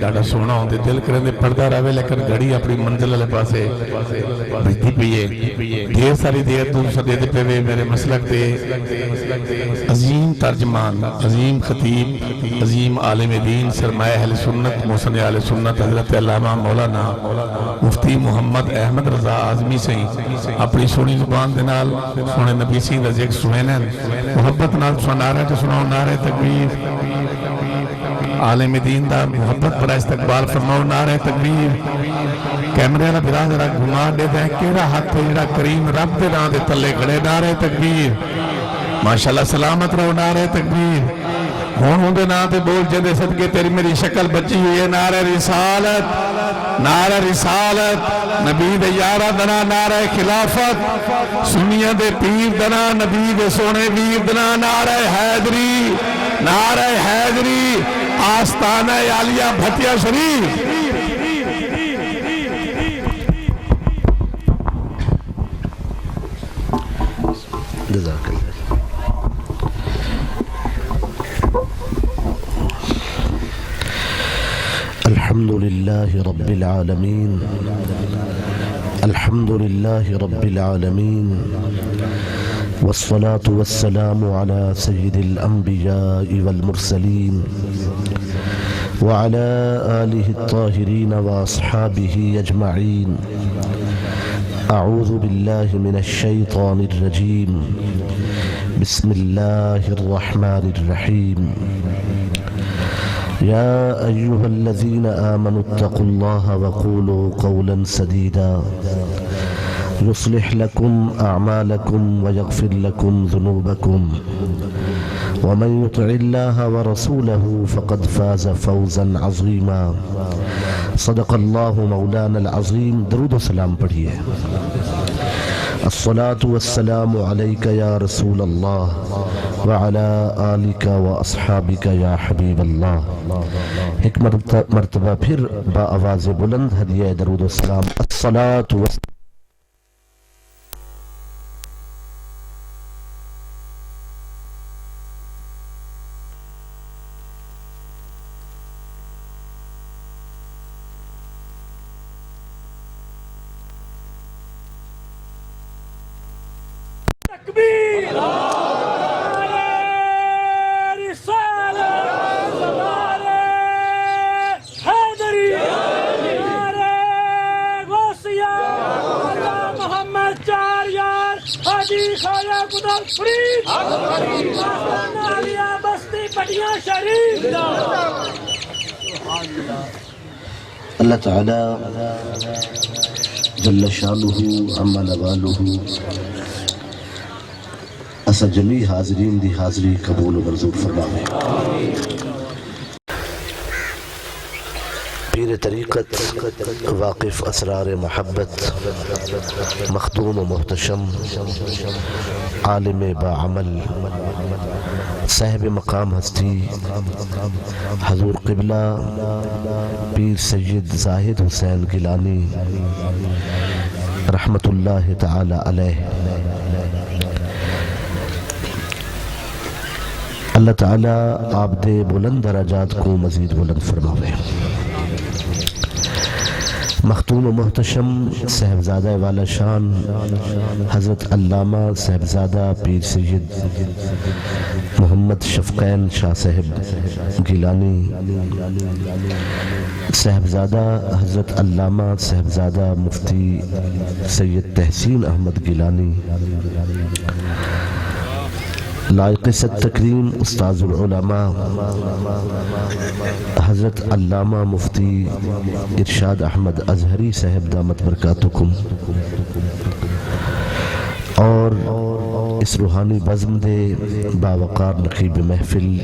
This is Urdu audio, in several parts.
ڈاڑا سونا ہوندے دل کریں دے پڑھتا رہے لیکن گھڑی اپنی منزل والے پاسے بھجتی پیے دیر ساری دیر دور سے دے پہ میرے مسلک دے عظیم ترجمان عظیم خطیب عظیم عالم دین سرمایہ اہل سنت محسن اہل سنت حضرت علامہ مولانا مفتی محمد احمد رضا اعظمی سے اپنی سونی زبان دے نال سونے نبی سی دا ذکر سنین محبت نال سنارے تو سناؤ نعرہ تکبیر عالم دین دا محبت پر استقبال فرماؤ نعرہ تکبیر کیمرے والا برا ذرا گھما دے دیں کیڑا ہاتھ جڑا کریم رب دے نام دے تلے کھڑے نعرہ تکبیر ماشاءاللہ سلامت رہو نعرہ تکبیر ہون ہوں دے نام دے بول جدے صدقے تیری میری شکل بچی ہوئی ہے نعرہ رسالت نبی دے یارہ دنا نعرہ خلافت سنیہ دے پیر دنا نبی دے سونے ویر دنا نعرہ حیدری آستانہ عالیہ بھٹیا شریف جزاک اللہ الحمد لله رب العالمين الحمد لله رب العالمين والصلاة والسلام على سيد الأنبياء والمرسلين وعلى آله الطاهرين وأصحابه أجمعين أعوذ بالله من الشيطان الرجيم بسم الله الرحمن الرحيم يا أيها الذين آمنوا اتقوا الله وقولوا قولا سديدا يصلح لكم أعمالكم ويغفر لكم ذنوبكم ومن يطع الله ورسوله فقد فاز فوزا عظيما صدق الله مولانا العظيم درود و سلام پڑھیے الصلاة والسلام عليك يا رسول الله وعلى آلك وأصحابك يا حبيب الله ایک مرتبہ پھر با آواز بلند ہدیہ درود و سلام الصلاة والسلام اللہ تعالی جل شانہ عما نوالہ اسا جمیع حاضرین دی حاضری قبول و منظور فرمائے پیر طریقت واقف اسرار محبت مخدوم و محتشم عالم باعمل صاحب مقام ہستی حضور قبلہ پیر سید زاہد حسین گیلانی رحمت اللہ تعالی علیہ اللہ تعالی آپ دے بلند درجات کو مزید بلند فرماوے مختوم و محتشم صاحبزادہ والا شان حضرت علامہ صاحبزادہ پیر سید محمد شفقین شاہ صاحب گیلانی صاحبزادہ حضرت علامہ صاحبزادہ مفتی سید تحسین احمد گیلانی لائق صد تکریم استاذ العلماء حضرت علامہ مفتی ارشاد احمد ازہری صاحب دامت برکاتکم اور اس روحانی بزم دے باوقار نقیب محفل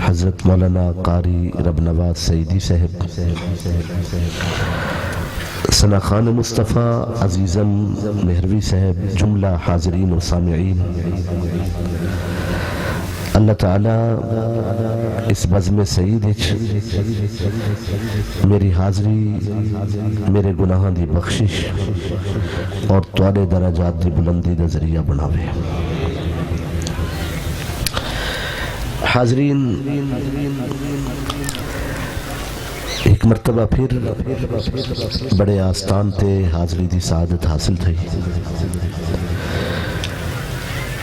حضرت مولانا قاری رب نواز سیدی صاحب ثنا خان مصطفیٰ عزیزم مہروی صاحب جملہ حاضرین و سامعین اللہ تعالی اس بزم سعید میری حاضری میرے گناہاں دی بخشش اور تواڈے درجات دی بلندی دا ذریعہ بناوے حاضرین ایک مرتبہ پھر بڑے آستان تے حاضری دی سعادت حاصل تھی.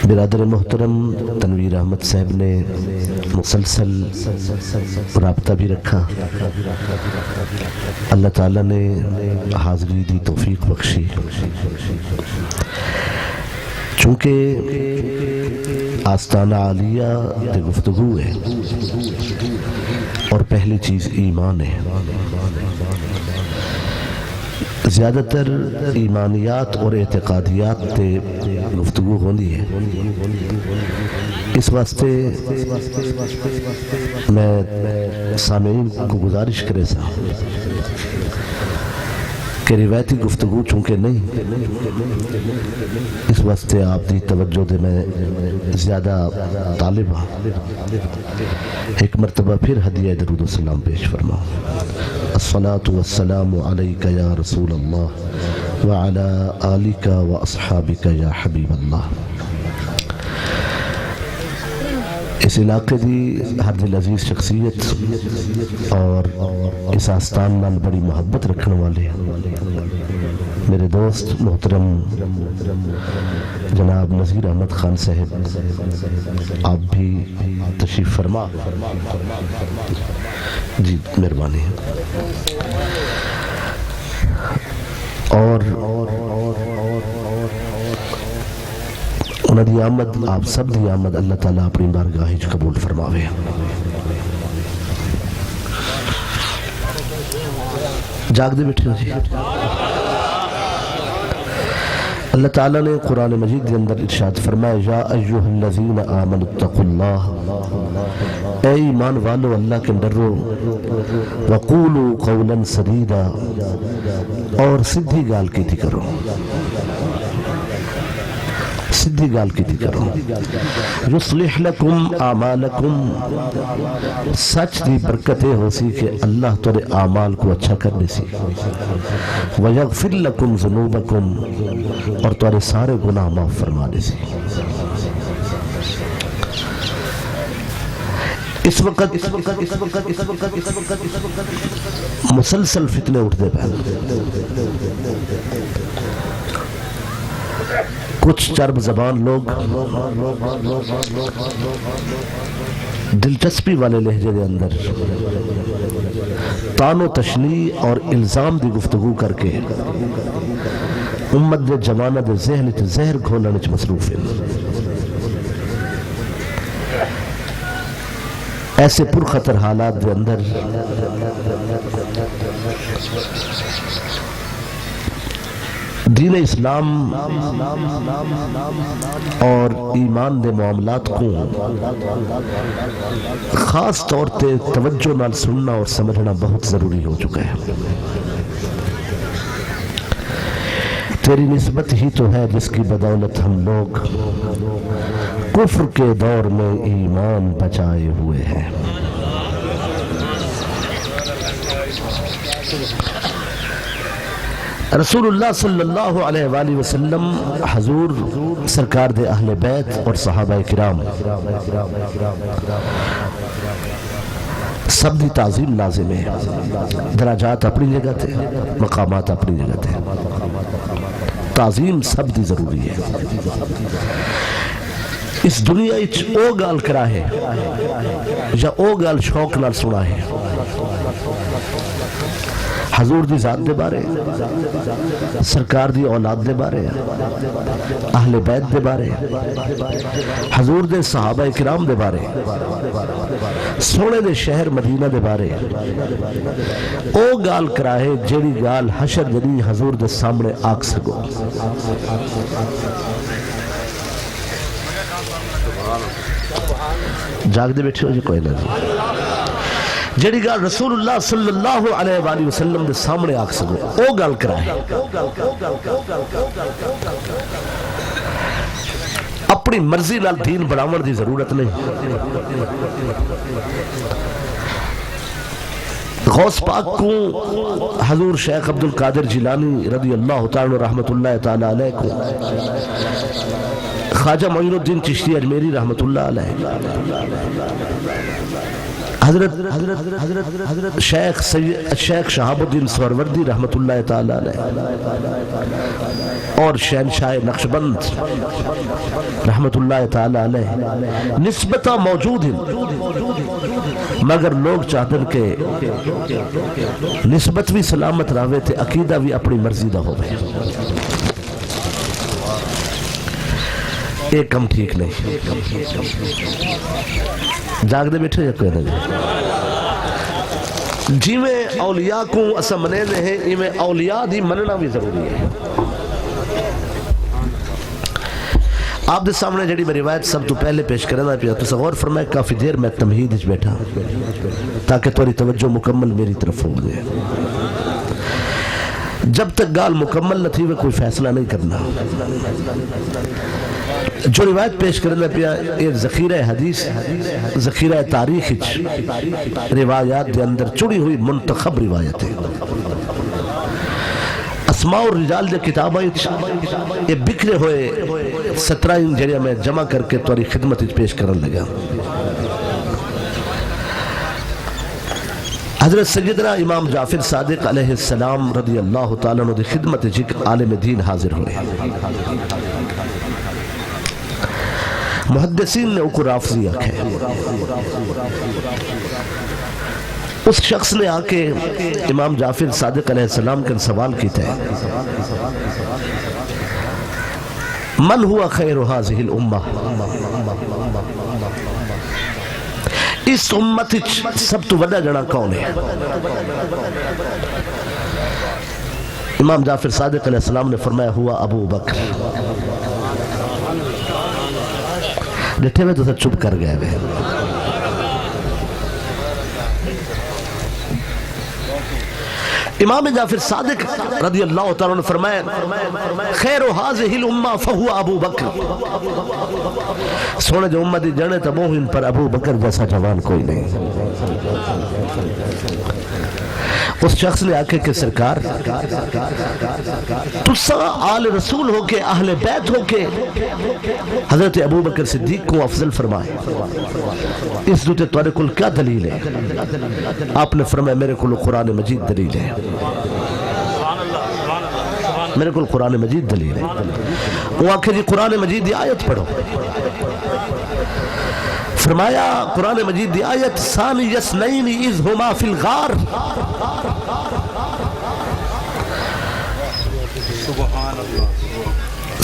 برادر محترم تنویر احمد صاحب نے مسلسل رابطہ بھی رکھا. اللہ تعالیٰ نے حاضری دی توفیق بخشی. چونکہ آستانہ عالیہ تے گفتگو ہے اور پہلی چیز ایمان ہے. زیادہ تر ایمانیات اور اعتقادیات تے گفتگو ہوندی ہے. اس واسطے میں سامعین کو گزارش کرے سا کہ روایتی گفتگو چونکہ نہیں، اس واسطے آپ دی توجہ دے میں زیادہ طالب ہاں. ایک مرتبہ پھر ہدیہ درود و سلام پیش فرماؤں. الصلاة والسلام علیک یا رسول اللہ وعلی آلک و اصحابک یا حبیب اللہ. اس علاقے دی ہر دل عزیز شخصیت اور اس آستان نال بڑی محبت رکھنے والے میرے دوست محترم جناب نذیر احمد خان صاحب، آپ بھی تشریف فرما. جی مہربانی. اور انہاں دی آمد، آپ سب دی آمد اللہ تعالیٰ اپنی بارگاہ وچ قبول فرماوے. جاگ دے بیٹھے ہو جی. اللہ تعالیٰ نے قرآن مجید کے اندر ارشاد فرمایا یا ایھا الذین آمنوا اتقوا اللہ، اے ایمان والو اللہ کے ڈرو، وقولوا قولا سدیدا، اور سدھی گال کیتی کرو، سدھی گال کیتی کرو. یصلح لکم اعمالکم، سچ دی برکت ہو سی کہ اللہ تورے اعمال کو اچھا کر دے سی. ویغفر لکم ذنوبکم، اور تورے سارے گناہ معاف فرما دے سی. اس وقت مسلسل فتنے اٹھتے پہ. کچھ چرب زبان لوگ دلچسپی والے لہجے دے اندر طعن و تشنیع اور الزام دی گفتگو کر کے امت دے جوانہ دے ذہن وچ زہر گھولنے وچ مصروف ہیں. ایسے پرخطر حالات دے اندر دین اسلام اور ایمان دے معاملات کو خاص طور تے توجہ نال سننا اور سمجھنا بہت ضروری ہو چکا ہے. تیری نسبت ہی تو ہے جس کی بدولت ہم لوگ کفر کے دور میں ایمان بچائے ہوئے ہیں. رسول اللہ صلی اللہ علیہ وآلہ وسلم حضور سرکار دے اہل بیت اور صحابہ کرام سب دی تعظیم لازم ہے. درجات اپنی جگہ تھے، مقامات اپنی جگہ تھے، تعظیم سب دی ضروری ہے. اس دنیا اچ او گال کرا ہے یا او گال شوق نال سنا ہے. حضور دی ذات دے بارے، سرکار دی اولاد دے بارے، اہل بیت دے بارے، حضور دے صحابہ کرام دے بارے، سونے دے شہر مدینہ دے بارے او گال کراہے جیڑی گال حشر جنی حضور دے سامنے آگ سکو. جاگ دے بیٹھے ہو جی کوئی نہ جی. جڑی گال رسول اللہ صلی اللہ علیہ وآلہ وسلم دے سامنے آگ سکو او گال کرائے. اپنی مرضی نال دین بڑھاون دی ضرورت نہیں. غوث پاک کو حضور شیخ عبد القادر جیلانی رضی اللہ تعالی رحمت اللہ تعالی علیہ کو خواجہ معین الدین چشتی اجمیری رحمت اللہ علیہ حضرت شیخ شہاب الدین سہروردی رحمت اللہ تعالی علیہ اور شہنشاہ نقشبند رحمت اللہ تعالی علیہ نسبتاں موجود ہیں، مگر لوگ چاہتے کہ نسبت بھی سلامت راوے تھے، عقیدہ بھی اپنی مرضی دا ہوئے، ایک کم ٹھیک نہیں جاگ دے بیٹھے یا کوئی نہیں جی میں اولیاء کو اسا منینے ہیں، یہ میں اولیاء دی مننا بھی ضروری ہے۔ آپ دے سامنے جڑی میں روایت سب تو پہلے پیش کرنا پیا تو غور فرمائے، کافی دیر میں تمہید اچ بیٹھا تاکہ توری توجہ مکمل میری طرف ہو گئے۔ جب تک گال مکمل نہ تھی وہ کوئی فیصلہ نہیں کرنا۔ جو روایت پیش کرنا پیا ایک ذخیرہ حدیث، ذخیرہ تاریخ روایات دے اندر چڑی ہوئی منتخب روایت ہے۔ اسماء الرجال دے کتابیں یہ بکھرے ہوئے 17 جڑے میں جمع کر کے توری خدمت پیش کرنے لگا۔ حضرت سیدنا امام جعفر صادق علیہ السلام رضی اللہ تعالیٰ عنہ دی خدمت جک عالم دین حاضر ہوئے۔ محدثین نے اوکو رافضی آکھے، اس شخص نے آکے امام جعفر صادق علیہ السلام کے سوال کیتا ہے، من ہوا خیر هذه الامہ، اس امت سب تو بڑا جڑا کون ہے؟ امام جعفر صادق علیہ السلام نے فرمایا ہوا ابو بکر۔ ڈٹھے میں تو سب چپ کر گئے ہوئے۔ امام جعفر صادق رضی اللہ تعالیٰ نے فرمایا خیر هذه الامہ فہو ابو بکر، سونے جو امتی جانے تب ان پر ابو بکر جیسا جوان کوئی نہیں۔ اس شخص نے آکے کہ سرکار تسا آل رسول ہو کے اہل بیت ہو کے حضرت ابو بکر صدیق کو افضل فرمائے، اس دوتے تورے کل کیا دلیل ہے؟ آپ نے فرمایا میرے کل قرآن مجید دلیل ہے، میرے کل قرآن مجید دلیل ہے۔ وہ آکھے جی قرآن مجید دی آیت پڑھو۔ فرمایا قرآن مجید دی آیت ثانی اثنین اذ ہما فی الغار،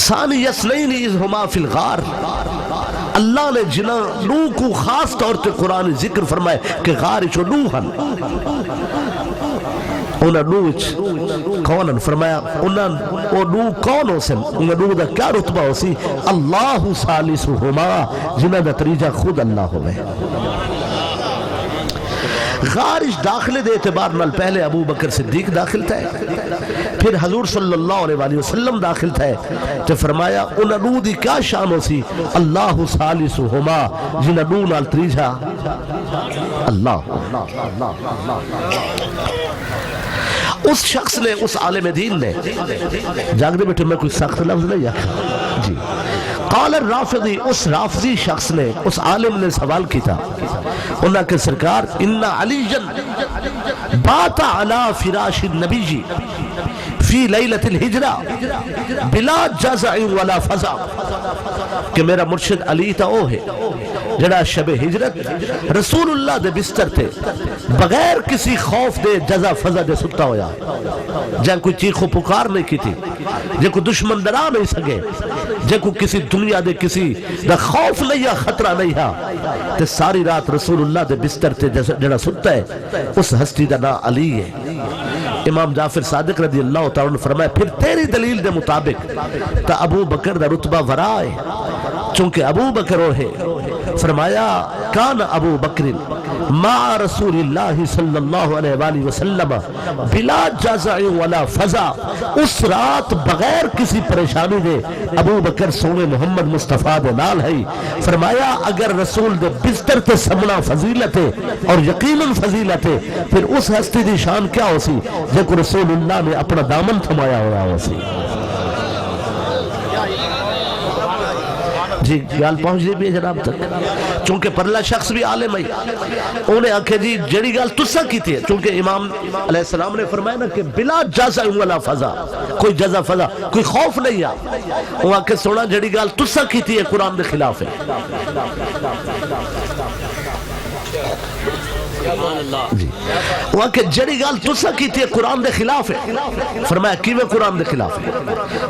ثانی اثنین اذ ہما فی الغار، اللہ نے جنہ نو کو خاص طور تے قرآن ذکر فرمائے کہ غار چو نو ہن، انہاں نو کونن فرمایا انہاں او نو کون ہو سن، انہاں نو دا کیا رتبہ ہو سی؟ اللہ ثالثہما، جنہ دا تریجہ خود اللہ ہوئے۔ غارش داخلے دے اعتبار نال پہلے ابو بکر صدیق داخل تھے، پھر حضور صلی اللہ علیہ وسلم داخل تھے، تو فرمایا انہاں نو دی کیا شان ہو سی؟ اللہ ثالثہما، جنہ نو نال تریجہ اللہ۔ اس شخص نے، اس عالم دین نے، جاگ دے بیٹھے میں کوئی سخت لفظ نہیں آکھا جی، قال الرافضی، اس رافضی شخص نے، اس عالم نے سوال کی تھا، انہاں کہ سرکار ان علی بات علی فراش النبی فی لیلت الہجرہ بلا جزع ولا فزع، کہ میرا مرشد علی تا او ہے جڑا شب ہجرت رسول اللہ دے بستر تھے بغیر کسی خوف دے جزا فضا دے ستا ہویا، جہاں کوئی چیخ و پکار نہیں کی تھی، جہاں کوئی دشمن ڈرا نہیں سکے، جہاں کوئی کسی دنیا دے کسی دا خوف نہیں یا خطرہ نہیں ہے، تے ساری رات رسول اللہ دے بستر تھے جڑا ستا ہے اس ہستی دا نا علی ہے۔ امام جعفر صادق رضی اللہ تعالیٰ نے فرمایا پھر تیری دلیل دے مطابق تا ابو بکر دا رتبہ ورائے، چونکہ ابو بکر وہ ہے۔ فرمایا کان ابو بکر مع رسول اللہ صلی اللہ علیہ وآلہ وسلم بلا جزع ولا فزع، اس رات بغیر کسی پریشانی دے ابو بکر سونے محمد مصطفیٰ دے نال ہے۔ فرمایا اگر رسول دے بستر تے سمنا فضیلت ہے اور یقیناً فضیلت ہے، پھر اس ہستی دی شان کیا ہو سی جے کو رسول اللہ نے اپنا دامن تھمایا ہوا ہو سی۔ جی گل پہنچ دی بھی ہے جناب تک چونکہ پرلا شخص بھی عالم ہے انہیں آکھے جی جڑی گل تسا کیتی ہے چونکہ امام علیہ السلام نے فرمایا نا کہ بلا جزا ولا فضا کوئی جزا فضا کوئی خوف نہیں ہے وہ آکھے سونا جڑی گل تسا کیتی ہے قرآن دے خلاف ہے جی وہاں کہ جڑی گال تسا کیتی ہے قرآن دے خلاف ہے فرمایا کیویں قرآن دے خلاف ہے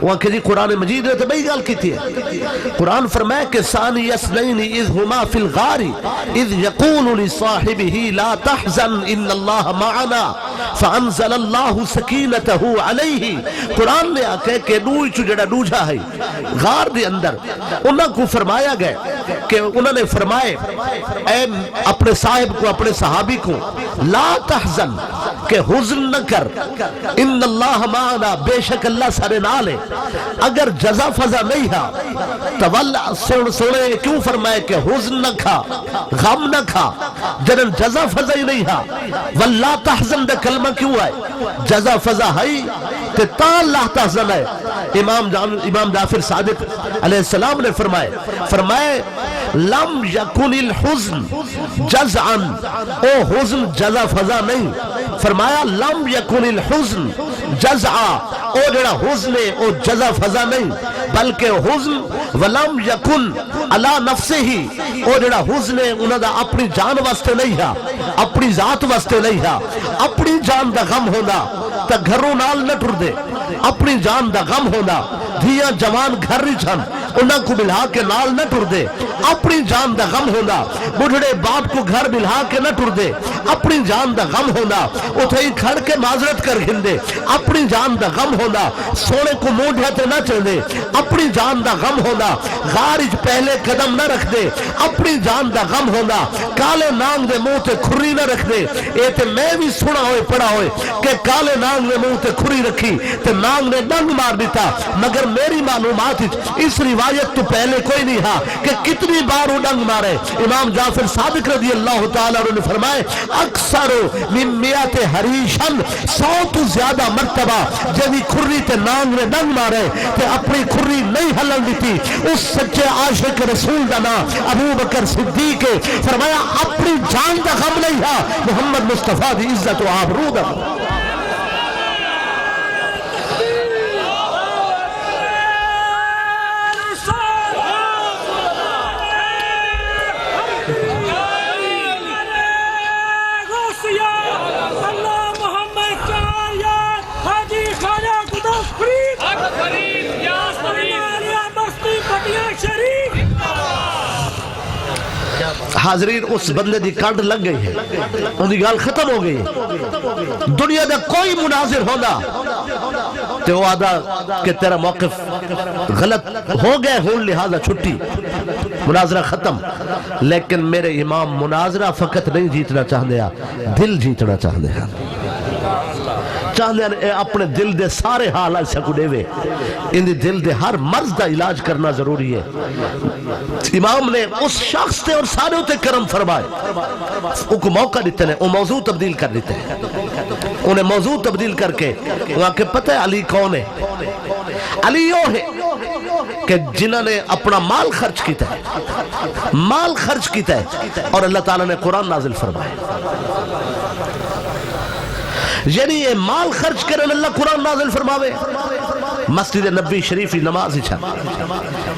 وہاں کہ جی قرآن مجید نے تو بئی گال کیتی ہے قرآن فرمایا کہ ثانی اثنین اذ ہما فی الغار اذ یقول لصاحبہ لا تحزن ان اللہ معنا فانزل اللہ سکینتہ علیہ قرآن نے آکے کہ نوئی چو جڑا نوجہ ہے غار دے اندر انہاں کو فرمایا گئے کہ انہوں نے فرمائے اے اپنے صاحب کو اپنے صحابی کو لا تحزن کہ حزن نہ کر ان اللہ معنا بے شک اللہ سارے نال ہے اگر جزا فضا نہیں ہے سونے کیوں فرمائے کہ حزن نہ کھا غم نہ کھا جنن جزا فضا ہی نہیں ہے واللہ تحزن دے کلمہ کیوں ہے جزا فضا ہے کہ تا اللہ تحزن ہے امام جعفر صادق علیہ السلام نے فرمائے لم یکن الحزن جزعا او حزن جزا فضا نہیں فرمایا لم یکن الحزن جزعا او جڑا حزن ہے او جزا فضا نہیں بلکہ حزن ولم یکن علی نفسه ہی او جڑا حزن ہے انہاں دا اپنی جان واسطے نہیں ہے اپنی ذات واسطے نہیں ہے اپنی جان دا غم ہونا تا گھروں نال نہ ٹر دے اپنی جان دا غم ہونا دھیاں جوان گھر نہیں چھن انہاں کو ملا کے نال نہ ٹر دے اپنی جان دا غم ہونا بڑھڑے باپ کو گھر ملا کے نہ ٹر دے اپنی جان دا غم ہونا اتھے ہی کھڑ کے معذرت کر گھندے اپنی جان دا غم ہونا سونے کو موڈھا تے نہ چل دے اپنی جان دا غم ہونا غارج پہلے قدم نہ رکھ دے اپنی جان دا غم ہونا کالے نانگ دے منہ تے کھری نہ رکھ دے اے تے میں بھی سنا ہوئے پڑھا ہوئے کہ کالے نانگ نے منہ تے کھری رکھی تے نانگ نے ڈنگ مار دیتا مگر میری معلومات اس روایت تو پہلے کوئی نہیں ہا کہ کتنی بار وہ ڈنگ مارے امام جعفر صادق رضی اللہ تعالیٰ نے فرمائے اکثر من میات حریشن 100 تو زیادہ مرتبہ جبھی کھری تے نانگ نے ڈنگ مارے تے اپنی کھری نہیں ہلن دیتی اس سچے عاشق رسول دا نام ابو بکر صدیق فرمایا اپنی جان دا غم نہیں ہا محمد مصطفیٰ دی عزت و آبرو دا حاضرین اس بندے دی کانڈ لگ گئی ہے ان دی گال ختم ہو گئی ہے دنیا دا کوئی مناظر ہونا تے وہ آدھا کہ تیرا موقف غلط ہو گئے ہون لہذا چھٹی مناظرہ ختم لیکن میرے امام مناظرہ فقط نہیں جیتنا چاہنے دل جیتنا چاہنے چاہنے اپنے دل دے سارے حالات سے کو دے وے ان دل دے ہر مرض دا علاج کرنا ضروری ہے امام نے اس شخص تے اور سارے ہوتے کرم فرمائے ان کو موقع دیتے ہیں وہ موضوع تبدیل کر دیتے ہیں انہیں موضوع تبدیل کر کے وہاں کے پتہ ہے علی کون ہے علی یہ ہے کہ جنہوں نے اپنا مال خرچ کیتا ہے مال خرچ کیتا ہے اور اللہ تعالیٰ نے قرآن نازل فرمائے یعنی یہ مال خرچ کرنے اللہ قرآن نازل فرماوے مسجد نبی شریفی نماز چھا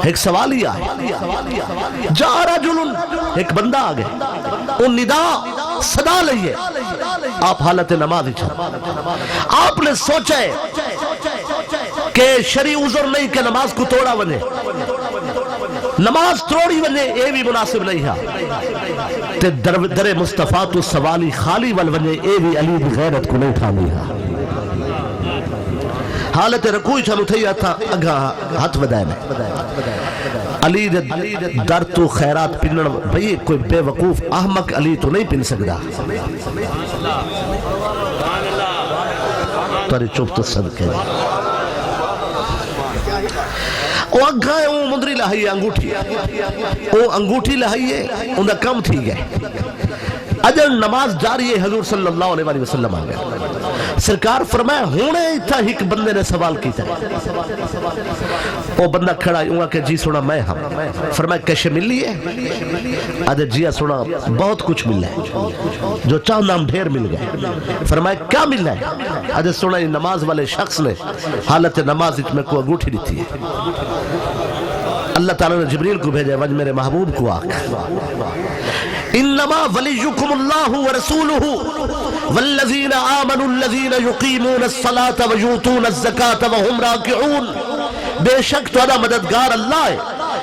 ایک سوال ہی آئے جا رجل ایک بندہ آگے ان ندا صدا لئیے آپ حالت نماز چھا آپ نے سوچا ہے کہ شرعی عذر نہیں کہ نماز کو توڑا بنے نماز توڑی بنے اے بھی مناسب نہیں ہے تے در مصطفیٰ تو سوالی خالی ول بنے اے بھی علی بھی غیرت کو نہیں تھانی ہے حالت رکوع چھا متھیا تھا اگا ہاتھ ودائے میں علی در تو خیرات پنن بھئی کوئی بے وقوف احمق علی تو نہیں پن سکتا تاری چوب تو صدقے وہ اگھائے وہ مندری لہائیے انگوٹھی وہ انگوٹھی لہائیے اندھا کم تھی گئے اجل نماز جاری ہے حضور صلی اللہ علیہ وسلم آگئے سرکار فرمایا ہونے تھا ایک بندے نے سوال کیتا ہے وہ بندہ کھڑا ہوا کہ جی سنا میں ہم فرمایا کیسے ملی ہے آدھے جی سنا بہت کچھ ملا ہے جو چاہ نام ڈھیر مل گئے فرمایا کیا ملا ہے آدھے سنا یہ نماز والے شخص نے حالت نماز میں کو انگوٹھی دیتی ہے اللہ تعالیٰ نے جبریل کو بھیجا وجہ میرے محبوب کو آکا انما ولیکم اللہ ورسولہ والذین آمنوا الذین یقیمون الصلاة ویؤتون الزکاة وهم راکعون بے شک تو مددگار اللہ ہے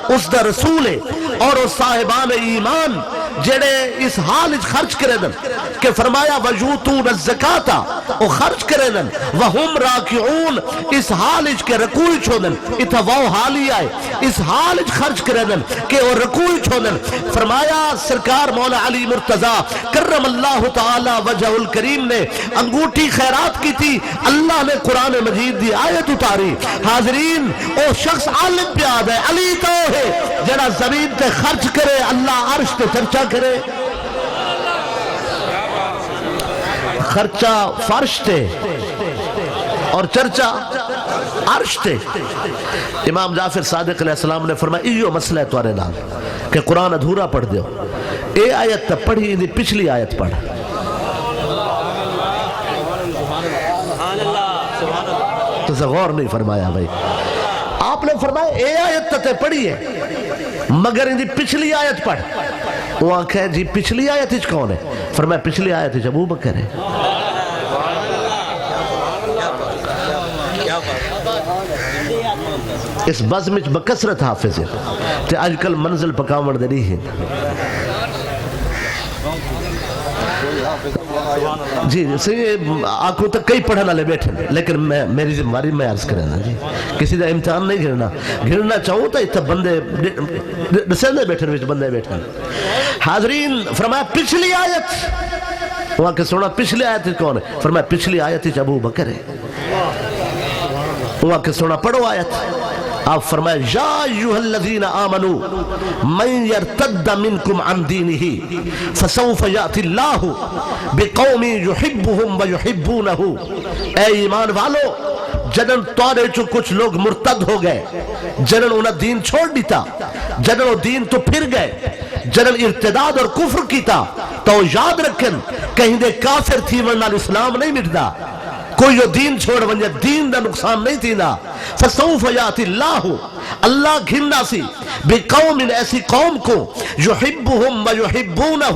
اس دا رسول ہے اور اس صاحبان ایمان جڑے اس حال خرچ کرے دن کہ فرمایا وَيُؤْتُونَ الزَّكَاةَ وہ خرچ کرے دن وَهُمْ رَاكِعُونَ اس حال کے رکوع چھو دن اتھا وہ حالی آئے اس حال خرچ کرے دن کہ وہ رکوع چھو دن فرمایا سرکار مولا علی مرتضیٰ کرم اللہ تعالی وجہ الکریم نے انگوٹھی خیرات کی تھی اللہ نے قرآن مجید دی آیت اتاری حاضرین وہ شخص عالم پیاد ہے علی تو ہے جڑا زمین تے خرچ کرے اللہ عرش تے چرچا کرے خرچہ فرش تے اور چرچا عرش تے امام جعفر صادق علیہ السلام نے فرمایا ایو مسئلہ ہے توارے نال کہ قرآن ادھورا پڑھ دیو اے آیت تا پڑھی اندھی پچھلی آیت پڑھ تو غور نہیں فرمایا بھائی آپ نے فرمایا اے آیت تے پڑھی ہے مگر اندھی پچھلی آیت پڑھ وہ آنکھ ہے جی پچھلی آیت ہی کون ہے فرمایا پچھلی آیت ہی ابو بکر ہے اس بزمچ بکسرت حافظ ہے تے آج کل منزل پکاون دے نہیں ہے جی آنکھوں تک کئی پڑھنا لے بیٹھے لیکن میری ذمہ میں عرض کرنا جی کسی دا امتحان نہیں گرنا چاہوں تو اتنا بندے دسندے بیٹھے وچ بندے بیٹھے حاضرین فرمایا پچھلی آیت وہاں کہ سونا پچھلی آیت کون ہے فرمایا پچھلی آیت ابو بکر ہے وہاں کہ سونا پڑھو آیت آپ فرمائے یا ایوہ الذین آمنوا من یرتد منکم عن دینہ فسوف یأتی اللہ بقوم یحبہم ویحبونہ اے ایمان والو جنن توڑے چو کچھ لوگ مرتد ہو گئے جنن انہیں دین چھوڑ دیتا جنن وہ دین تو پھر گئے جنن ارتداد اور کفر کیتا تو یاد رکھن کہیں دے کافر تھی ورنہ اسلام نہیں مٹدا کوئی جو دین چھوڑ ونجا دین دا نقصان نہیں تینا فسوف یاتی اللہ اللہ گھننا سی بقوم ایسی قوم کو یحبہم و یحبونہ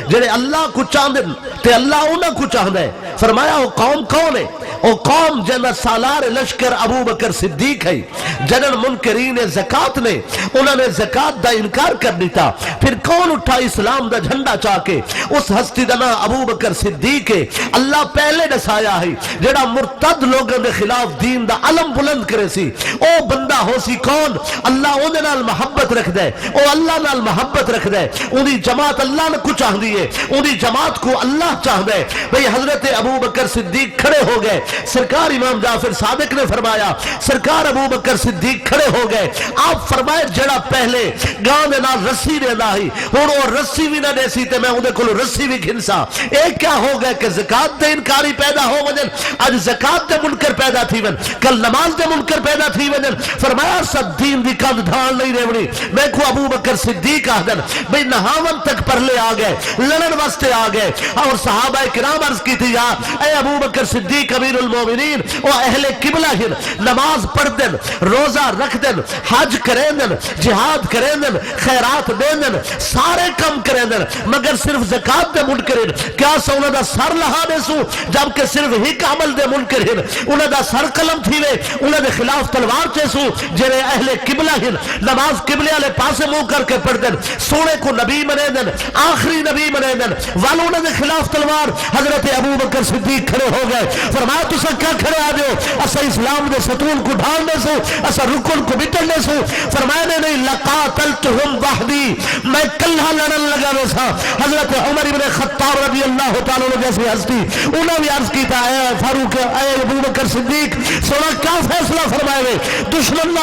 جنہیں اللہ کو چاندن تے اللہ انہوں کو چاندے فرمایا وہ قوم کون ہے وہ قوم جنہ سالار لشکر ابو بکر صدیق ہے جنن منکرین زکاة نے انہوں نے زکاة دا انکار کر دیتا پھر کون اٹھا اسلام دا جھنڈا چاہ کے اس ہستی دنا ابو بکر صدیق ہے اللہ پہلے نسایا ہے جڑا مرتد لوگوں دے خلاف دین دا علم بلند کرے سی او بندہ ہو سی کون اللہ انہیں نال محبت رکھ دے او اللہ نال محبت رکھ دے انہی جماعت اللہ نے کو چاہ دیئے انہی جماعت کو اللہ چاہ دے بھئی حضرت ابو بکر صدیق کھڑے ہو گئے سرکار امام جعفر صادق نے فرمایا سرکار ابو بکر صدیق کھڑے ہو گئے آپ فرمائے جڑا پہلے گاں دے نال رسی دے لاہی اور وہ رسی بھی نہ دے سی تے میں انہیں کلو رسی بھی گھنسا ایک کیا ہو گئے کہ زکاة دے انکاری پیدا ہو وجن آج زکاة دے منکر پیدا تھی ون کل نماز دے منکر پیدا تھی وجن فرمایا سب دین دی کند دھان نہیں ریونی میں کو ابو بکر صدیق آدن بھئی نہاون تک پرلے آگئے لڑن وستے آگئے اور صحابہ کرام عرض کی تھی اے ابو بکر صدیق امیر المومنین وہ اہل قبلہ ہن نماز پڑھ دن روزہ رکھ دن حج کریں دن جہاد کریں دن خیرات دیں دن سارے کم کریں دن مگر صرف زکاة دے منکرین کیا سا انہوں دا سر لہانے سو جبکہ صرف ہی عمل دے منکرین انہوں دا سر قلم تھی لے انہوں دے خلاف تلوار چیسو جنہیں اہل قبلہ ہن نماز قبلہ لے پاسے منہ کر کے پڑھ دن سونے کو نبی منے دن آخری نبی منے دن والوں نے خلاف تلوار حضرت ابو بکر صدیق کھڑے ہو گئے فرمایا تو سا کیا کھڑے آ دیو اسا اسلام دے ستون کو ڈھالنے سو اسا رکن کو بٹھنے سو فرمایا نے نہیں لقاتلتہم وحدی میں کلہ لڑن لگا میں سا حضرت عمر ابن خطاب رضی اللہ تعالیٰ نے جیسی ہستی انہوں نے عرض کی تھا اے فاروق اے ابو بکر صدیق سونا کیا فیصلہ فرمائے دشمن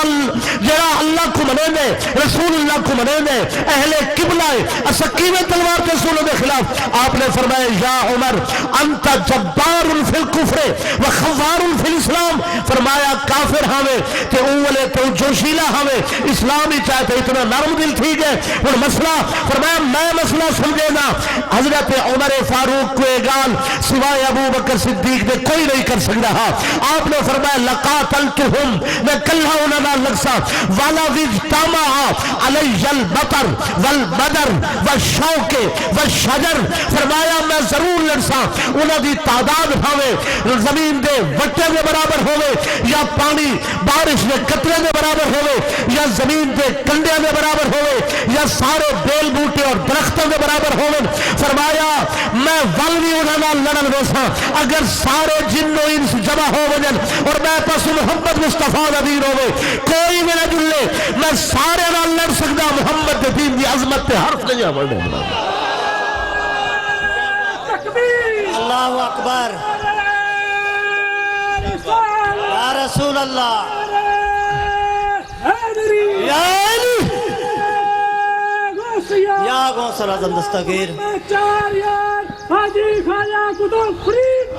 جڑا اللہ کو منے دے رسول اللہ کو منے دے اہل قبلہ اسکی میں تلوار کے رسولوں کے خلاف آپ نے فرمایا یا عمر انت جبار فی الکفر و خوار فی الاسلام فرمایا کافر ہمیں کہ اولے تو جوشیلا ہمیں اسلام ہی چاہتے اتنا نرم دل ٹھیک ہے اور مسئلہ فرمایا میں مسئلہ سمجھے نا حضرت عمر فاروق کو گال سوائے ابو بکر صدیق نے کوئی نہیں کر سکتا آپ نے فرمایا لقاتلتہم میں کلہ انہا لگسا والا وجتامع علی البطر والبدر والشوک والشجر فرمایا میں ضرور لڑسا انہا دی تعداد ہمیں زمین دے وٹے دے برابر ہوئے یا پانی بارش دے قطرے دے برابر ہوئے یا زمین دے کنڈے دے برابر ہوئے یا سارے بیل بوٹے اور درختوں دے برابر ہوئے فرمایا میں والوی انہا لڑن روسا اگر سارے جن و انس جمع ہو وجن اور میں پس محمد مصطفیٰ نبیر ہوئے کوئی میرا جلے میں سارے نہ لڑ سکتا محمد دین دی عظمت پہ حرف نہیں آمڑنے اللہ اکبر یا رسول اللہ یا علی یا غوث اعظم دستگیر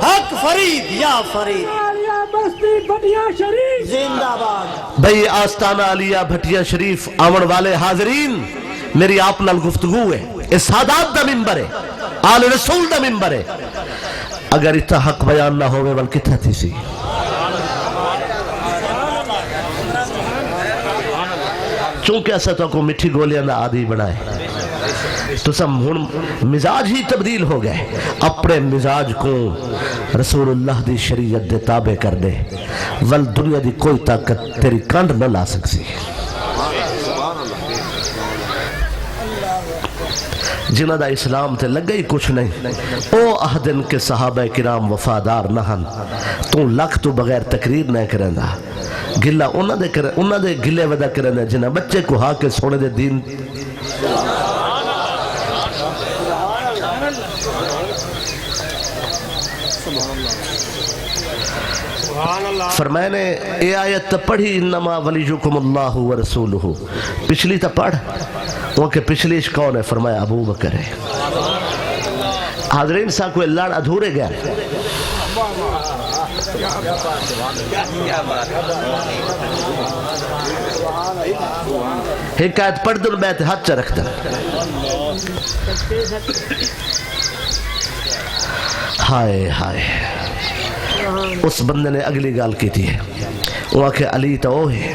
حق فرید یا فرید زندہ باد بھئی آستانہ علیہ بھٹیا شریف آمن والے حاضرین میری آپ نال گفتگو ہے اس سادات دا ممبر ہے آل رسول دا ممبر ہے اگر اتنا حق بیان نہ ہوئے بل کتنا تھی سی چونکہ ایسا تو کو مٹھی گولیاں نہ عادی بنائے تو سب مزاج ہی تبدیل ہو گئے اپنے مزاج کو رسول اللہ دی شریعت دے تابع کر دے ول دنیا دی کوئی طاقت تیری کانڈ نہ لا سکسی جنہ دا اسلام تے لگا ہی کچھ نہیں او اہدن کے صحابہ کرام وفادار نہن تو لکھ تو بغیر تقریر نہ کرندا گلہ انہاں دے گلے ودا کرندا جنہ بچے کو ہا کے سونے دے دین فرمائے نے اے آیت تا پڑھی انما ولیجکم اللہ و رسولہ پچھلی تا پڑھ وہ کہ پچھلیش کون ہے فرمایا ابو بکر ہے حاضرین سا کوئی لڑ ادھورے گیا حکایت پڑھ دن بیت ہاتھ چا رکھ دن ہائے ہائے اس بندے نے اگلی گال کی تھی وہ کہ علی تو وہ ہے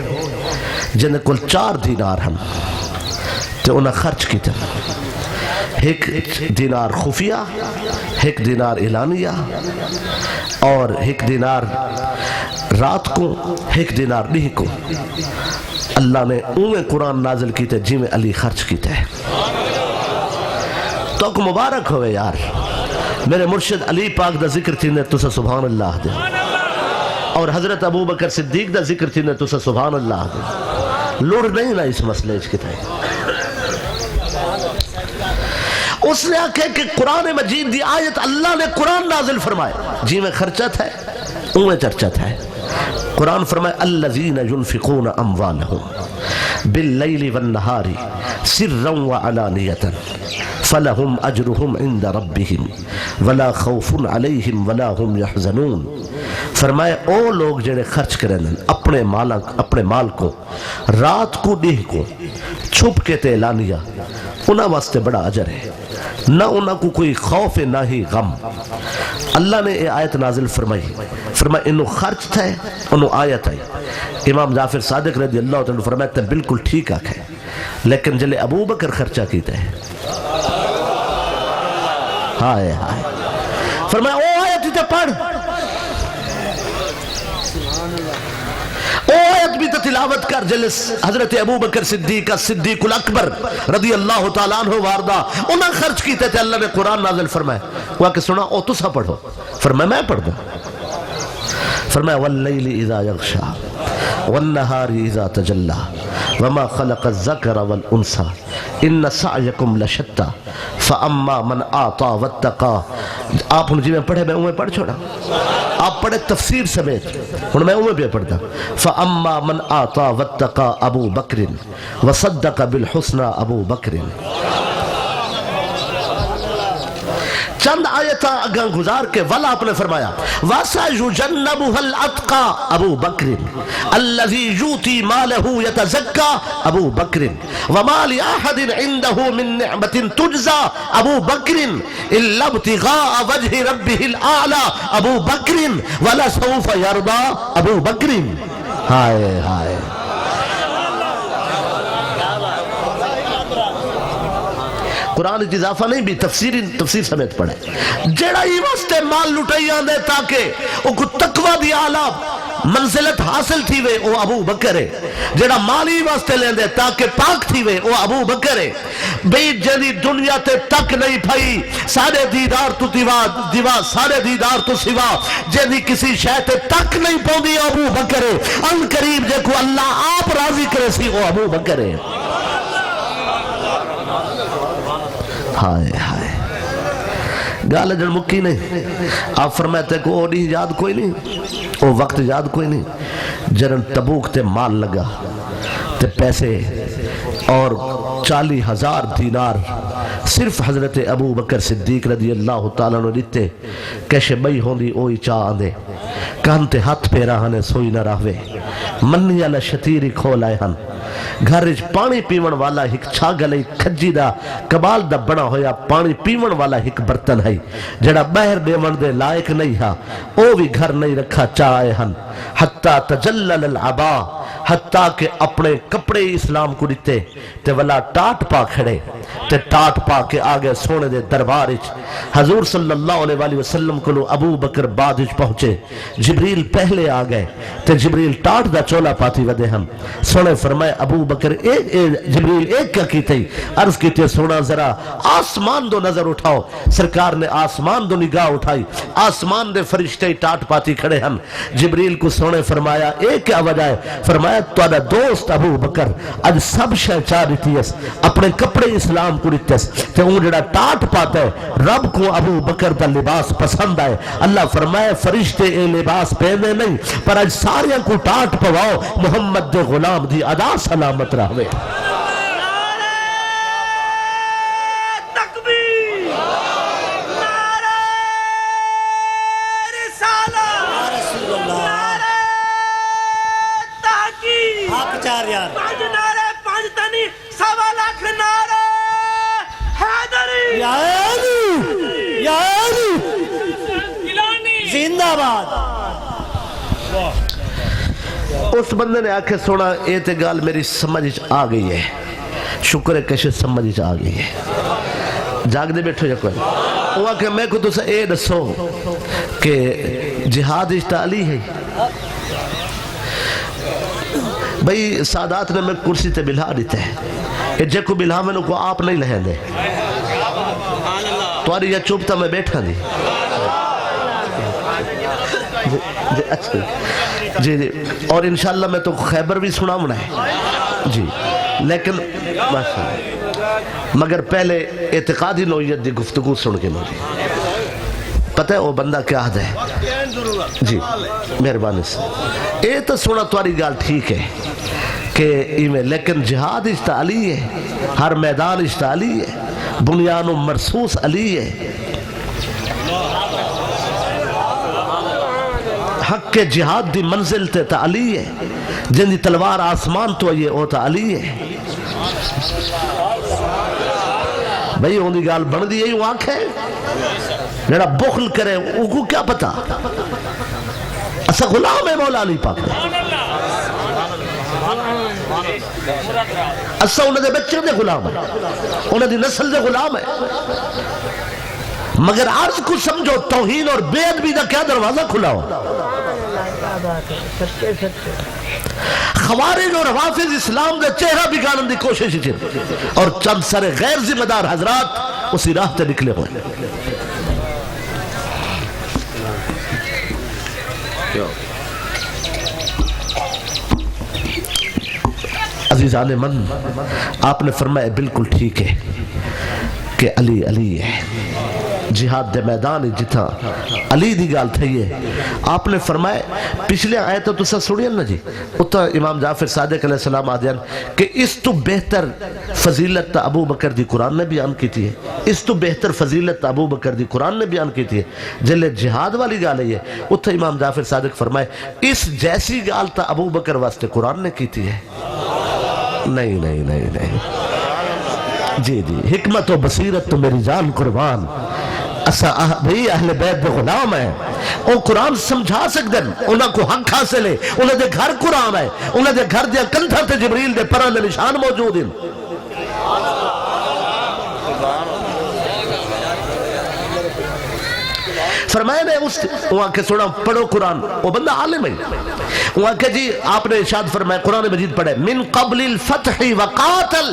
جن کل 4 دینار ہم تو انہیں خرچ کی تھی 1 دینار خفیہ 1 دینار اعلانیہ اور 1 دینار رات کو 1 دینار نہیں کو اللہ نے انہیں قرآن نازل کی تھے جی میں علی خرچ کی تھے تو کو مبارک ہوئے یار میرے مرشد علی پاک دا ذکر تھی نے تسا سبحان اللہ دے اور حضرت ابو بکر صدیق دا ذکر تھی نے تسا سبحان اللہ دے لوڑ نہیں نا اس مسئلے کی تھے اس نے آکھے کہ قرآن مجید دی آیت اللہ نے قرآن نازل فرمائے جی میں خرچہ تھا انہیں چرچہ تھا قرآن فرمائے الذین ينفقون اموالهم باللیل والنہار سرا وعلانیتا فلہم اجرہم عند ربہم ولا خوف علیہم ولا ہم یحزنون فرمائے او لوگ جڑے خرچ کریں اپنے مال کو رات کو ڈیہ کو چھپ کے تے اعلانیہ انہاں واسطے بڑا اجر ہے نہ انہاں کو کوئی خوف نہ ہی غم اللہ نے یہ آیت نازل فرمائی انہوں خرچ تھا انہوں آیت ہے امام جعفر صادق رضی اللہ عنہ فرمایا تھا بالکل ٹھیک آکھے لیکن جلے ابو بکر خرچہ کیتا ہے ہائے ہائے فرمایا او آیت تے پڑھ او آیت بھی تلاوت کر جلس حضرت ابو بکر صدیق الاکبر رضی اللہ تعالیٰ عنہ واردہ انہاں خرچ کیتے تھے اللہ نے قرآن نازل فرمایا وہ کہ سنا او تسا پڑھو فرمایا میں پڑھ دوں فرمایا واللیل اذا یغشا والنہار اذا تجلا وما خلق الذکر والانسا ان سعیکم لشتا فاما من آتا واتقا آپ جی میں پڑھے میں انہیں پڑھ چھوڑا آپ پڑھے تفسیر سمیت ہن میں اوے پہ پڑھتا فاما من آتا واتقى ابو بکر وصدق بالحسنى ابو بکر چند آیتاں اگاں گزار کے والا آپ نے فرمایا وَسَيُجَنَّبُهَا الْأَتْقَى ابو بکر الَّذِي يُؤْتِي مَالَهُ يَتَزَكَّى ابو بکر وَمَا لِأَحَدٍ عِندَهُ مِن نِعْمَةٍ تُجْزَى ابو بکر إِلَّا ابْتِغَاءَ وَجْهِ رَبِّهِ الْأَعْلَى ابو بکر وَلَسَوْفَ يَرْضَى ابو بکر ہائے ہائے قرآن اضافہ نہیں بھی تفسیر سمیت پڑھے جڑا ہی واسطے مال لٹائی آندے تاکہ او کو تقوی دی اعلیٰ منزلت حاصل تھی وے او ابو بکر ہے جڑا مالی واسطے لیندے تاکہ پاک تھی وے او ابو بکر ہے بھئی جنی دنیا تے تک نہیں پھائی سارے دیدار تو دیوا سارے دیدار تو سوا جنی کسی شے تے تک نہیں پوندی ابو بکر ہے ان قریب جے کو اللہ آپ راضی کرے سی او ابو بکر ہے ہائے ہائے گال جن مکی نہیں آپ فرماتے کو او نہیں یاد کوئی نہیں او وقت یاد کوئی نہیں جرن تبوک تے مال لگا تے پیسے اور 40,000 دینار صرف حضرت ابو بکر صدیق رضی اللہ تعالیٰ نے دیتے کیشے بئی ہوندی اوئی چاہ آندے کانتے ہاتھ پیرا ہنے سوئی نہ رہوے منی علی شتیری کھول آئے ہن گھر پانی پیون والا ایک چھاگل کھجی دا کبال دا بنا ہویا پانی پیون والا ایک برتن ہے جڑا باہر دیون دے لائق نہیں ہا او بھی گھر نہیں رکھا چاہے ہن حتی تجلل العبا حتیٰ کہ اپنے کپڑے اسلام کو دیتے تے والا ٹاٹ پا کھڑے تے ٹاٹ پا کے آگے سونے دے دربارج حضور صلی اللہ علیہ وسلم کو ابو بکر بعدج پہنچے جبریل پہلے آگئے تے جبریل ٹاٹ دا چولا پاتی ودے ہم سونے فرمائے ابو بکر جبریل ایک کیا کی تھی عرض کی تھی سونا ذرا آسمان دو نظر اٹھاؤ سرکار نے آسمان دو نگاہ اٹھائی آسمان دے فرشتے ٹاٹ پاتی کھڑے ہم جبریل کو سونے فرمایا ایک کیا وجہ ہے فرمایا تواڈا دوست ابو بکر اج سب شے چاہ دیتی ہے اپنے کپڑے اسلام کو دیتے تے اون جڑا ٹاٹ پاتا ہے رب کو ابو بکر دا لباس پسند آئے اللہ فرمائے فرشتے اے لباس پہنے نہیں پر اج ساریاں کو ٹاٹ پواؤ محمد دے غلام دی ادا سلامت رہوے زندہ باد اس بندے نے آکھے سونا اے تے گال میری سمجھ آ گئی ہے شکر ہے کشے سمجھ آ گئی ہے جاگ دے بیٹھو یا کوئی وہ آکھے میں کو تو سے اے دسو کہ جہاد اشتعالی ہے بھئی سادات نے میں کرسی تے بلھا دیتے ہیں اے جے کو بلھا میں کو آپ نہیں لہیں دے تواری یا چوبتا میں بیٹھا دی جی جی اور انشاءاللہ میں تو خیبر بھی سنا منا ہے جی لیکن مگر پہلے اعتقادی نوعیت دی گفتگو سن کے مجھے پتہ ہے وہ بندہ کیا حد ہے جی مہربانی سے اے تو سنا تواری گال ٹھیک ہے کہ ایمیں لیکن جہاد اشتعالی ہے ہر میدان اشتعالی ہے بنیان و مرسوس علی ہے حق کے جہاد دی منزل تے تا علی ہے جن دی تلوار آسمان تو یہ او تا علی ہے بھئی ہوں دی گال بن دی یہی واقع ہے میرا بخل کرے وہ کو کیا پتا ایسا غلام ہے مولا علی پاک ایسا انہیں دے بچے دے غلام ہے انہیں دی نسل دے غلام ہے مگر عرض کو سمجھو توہین اور بے ادبی دا کیا دروازہ کھلا ہو خوارج اور حوافظ اسلام دے چہرہ بگاڑن دی کوشش کی اور چند سارے غیر ذمہ دار حضرات اسی راہ تے نکلے ہوئے عزیزان من آپ نے فرمایا بالکل ٹھیک ہے کہ علی علی ہے جہاد دے میدان جتھا علی دی گال تھی ہے آپ نے فرمائے پچھلے آیت تو سا سڑی نا جی اتھا امام جعفر صادق علیہ السلام آدھیان کہ اس تو بہتر فضیلت ابو بکر دی قرآن نے بیان کی تھی ہے اس تو بہتر فضیلت ابو بکر دی قرآن نے بیان کی تھی ہے جلے جہاد والی گال ہے اتھا امام جعفر صادق فرمائے اس جیسی گال تا ابو بکر واسطے قرآن نے کی تھی ہے نہیں نہیں نہیں نہیں جی جی حکمت و بصیرت تو میری جان قربان اسا بھئی اہل بیت دے غلام ہے او قرآن سمجھا سکدن انہاں کو حق حاصل ہے انہاں دے گھر قرآن ہے انہاں دے گھر دے کندھا تے جبریل دے پران دے نشان موجود ہیں فرمائے نے اس وہاں کے سنا پڑھو قرآن وہ بندہ عالم ہے وہاں کہ جی آپ نے ارشاد فرمایا قرآن مجید پڑھے من قبل الفتح وقاتل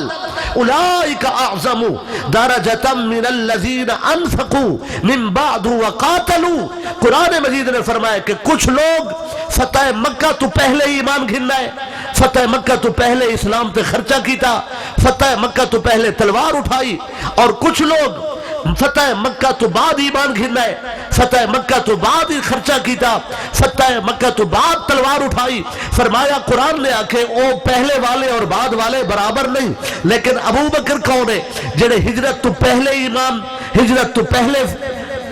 اولئک اعظم درجۃ من الذین انفقوا من بعد وقاتلوا قرآن مجید نے فرمایا کہ کچھ لوگ فتح مکہ تو پہلے ایمان گھننا ہے فتح مکہ تو پہلے اسلام تے خرچہ کیتا فتح مکہ تو پہلے تلوار اٹھائی اور کچھ لوگ فتح مکہ تو بعد ایمان گھرنا ہے فتح مکہ تو بعد خرچہ کیتا فتح مکہ تو بعد تلوار اٹھائی فرمایا قرآن نے آکھے او پہلے والے اور بعد والے برابر نہیں لیکن ابو بکر کون ہے جنہیں ہجرت تو پہلے ایمان ہجرت تو پہلے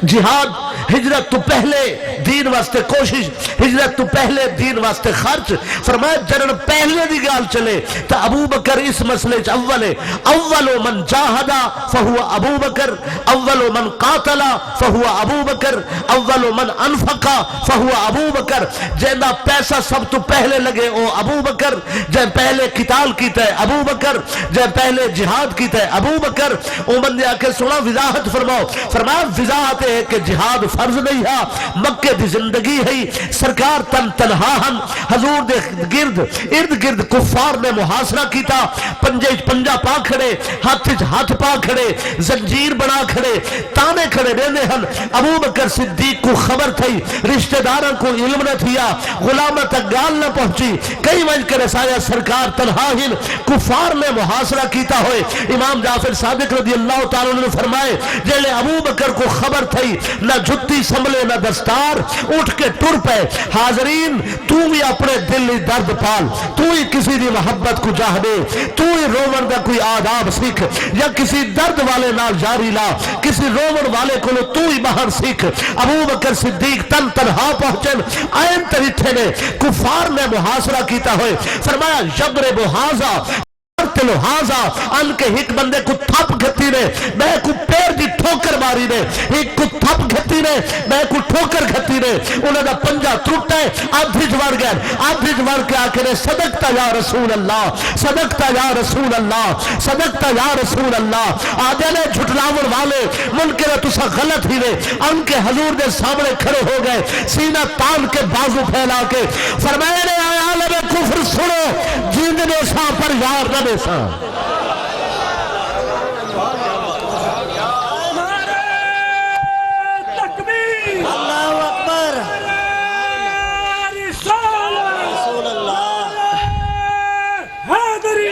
جہاد ہجرت تو پہلے دین واسطے کوشش ہجرت تو پہلے دین واسطے خرچ فرمایا جنن پہلے دی گال چلے تا ابو بکر اس مسئلے اول ہے اول من جاہدا فہو ابو بکر اول من قاتلا فہو ابو بکر اول من انفقا فہو ابو بکر جہاں پیسہ سب تو پہلے لگے او ابو بکر جہاں پہلے قتال کیتا ہے ابو بکر جہاں پہلے جہاد کیتا ہے ابو بکر او بندے آکے سنا وضاحت فرماؤ فرمایا وضاحت ہے کہ جہاد فرض نہیں ہے مکہ دی زندگی ہے سرکار تنہا ہن حضور دے گرد ارد گرد کفار نے محاصرہ کیتا پنجے پنجا پا کھڑے ہاتھ پا کھڑے زنجیر بنا کھڑے تانے کھڑے رہنے ہن ابو بکر صدیق کو خبر تھی رشتہ داروں کو علم نہ تھیا غلامہ تک گال نہ پہنچی کئی وجہ کے رسایا سرکار تنہا ہن کفار نے محاصرہ کیتا ہوئے امام جعفر صادق رضی اللہ تعالیٰ نے فرمائے جلے ابو بکر کو خبر تھی نہ جھتی سنبھلے نہ دستار اٹھ کے ٹر پے حاضرین تو بھی اپنے دل درد پال تو ہی کسی دی محبت کو جاہ دے تو ہی رومن دا کوئی آداب سیکھ یا کسی درد والے نال جاری لا کسی رومن والے کو تو ہی باہر سیکھ ابو بکر صدیق تنہا پہنچن آئین تریٹھے نے کفار نے محاصرہ کیتا ہوئے فرمایا یضرب ھذا تلو ہازا ان کے ایک بندے کو تھپ گھتی نے میں کو پیر دی ٹھوکر ماری نے ایک کو تھپ گھتی نے میں کو ٹھوکر گھتی نے انہوں نے پنجا ٹوٹا ہے آدھی جوار گئے آدھی جوار کے آکے نے صدقتا یا رسول اللہ صدقتا یا رسول اللہ صدقتا یا رسول اللہ آدھے نے جھٹلاور والے منکر تسا غلط ہی نے ان کے حضور دے سامنے کھڑے ہو گئے سینہ تان کے بازو پھیلا کے فرمائے نے آیا عالم کفر سنو جیند نے ساں پر یار نہ سا اللہ اکبر رسول اللہ حیدری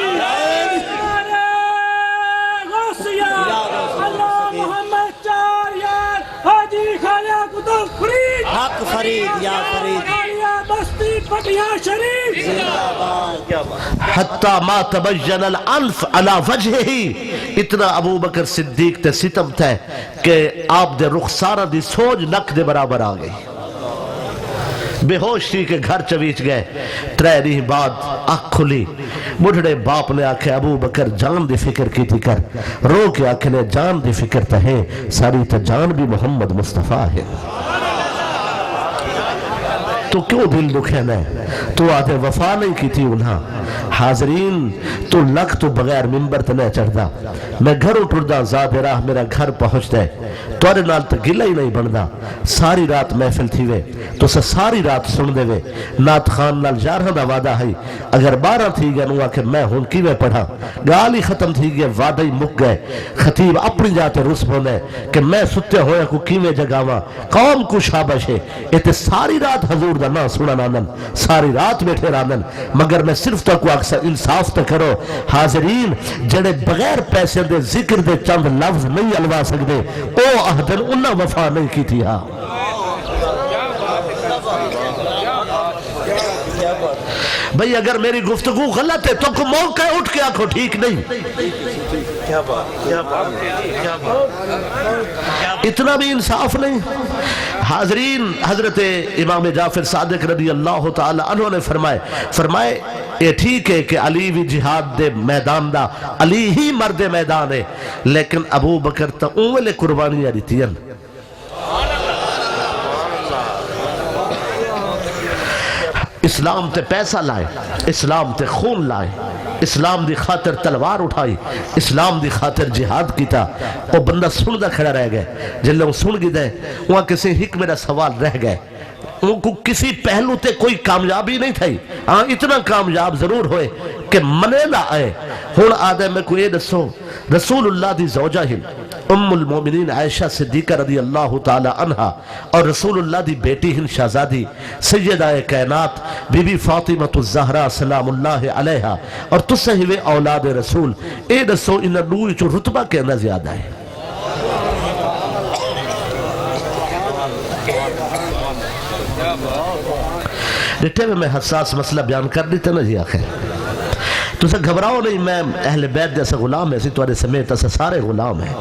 غوثیہ اللہ محمد چار یار حاجی خایا قطب فرید حق فرید یا فرید بستی پٹیا شریف حتی ما تبجن الانف علی وجہ ہی اتنا ابو بکر صدیق تے ستم تھے کہ آپ دے رخسارہ دی سوج نک دے برابر آگئی بے ہوش تھی کہ گھر چویچ گئے ترے نہیں بعد آنکھ کھلی بڑھڑے باپ نے آکھے ابو بکر جان دی فکر کی تھی کر رو کے آکھے نے جان دی فکر تا ہے ساری تا جان بھی محمد مصطفیٰ ہے تو کیوں دل دکھے میں تو آدھے وفا نہیں کی تھی انہاں حاضرین تو لکھ تو بغیر ممبر تے نہیں چڑھدا میں گھر اٹھڑدا زاد راہ میرا گھر پہنچ دے توڑے نال تو گلہ ہی نہیں بندا ساری رات محفل تھی وے تو ساری رات سن دے وے نات خان نال جارہ دا وعدہ ہے اگر 12 تھی گئے نوا کہ میں ہون کی میں پڑھا گالی ختم تھی گئے وعدہ ہی مک گئے خطیب اپنی جاتے رس ہونے کہ میں ستے ہویا کو کیویں جگاواں قوم کو شابش ہے اتے ساری رات حضور دا نا سنا نانن ساری رات بیٹھے رانن مگر میں صرف تو کو اکثر انصاف تو کرو حاضرین جڑے بغیر پیسے دے ذکر دے چند لفظ نہیں الوا سکتے او عہدن انہاں وفا نہیں کی تھی ہاں بھئی اگر میری گفتگو غلط ہے تو کو موقع ہے اٹھ کے آنکھو ٹھیک نہیں اتنا بھی انصاف نہیں حاضرین حضرت امام جعفر صادق رضی اللہ تعالی عنہ نے فرمائے یہ ٹھیک ہے کہ علی بھی جہاد دے میدان دا علی ہی مرد میدان ہے لیکن ابو بکر تا اولے قربانیاں دیتی ہیں اسلام تے پیسہ لائے اسلام تے خون لائے اسلام دی خاطر تلوار اٹھائی اسلام دی خاطر جہاد کیتا وہ بندہ سن دا کھڑا رہ گئے جلے وہ سن گی دے وہاں کسی حکم میرا سوال رہ گئے ان کو کسی پہلو تے کوئی کامیابی نہیں تھی ہاں اتنا کامیاب ضرور ہوئے کہ منے نہ آئے ہون آدھے میں کوئی دسو رسول اللہ دی زوجہ ہی ام المومنین عائشہ صدیقہ رضی اللہ تعالی عنہ اور رسول اللہ دی بیٹی ہن شہزادی سیدہ کائنات بی بی فاطمہ الزہرا سلام اللہ علیہا اور تسے ہوئے اولاد رسول اے دسو انہاں نوئی چو رتبہ کہنا زیادہ ہے ڈٹے میں حساس مسئلہ بیان کر دیتے نا جی آخر تو سے گھبراؤ نہیں میں اہل بیت جیسا غلام ہے اسی توارے سمیت ایسا سارے غلام ہیں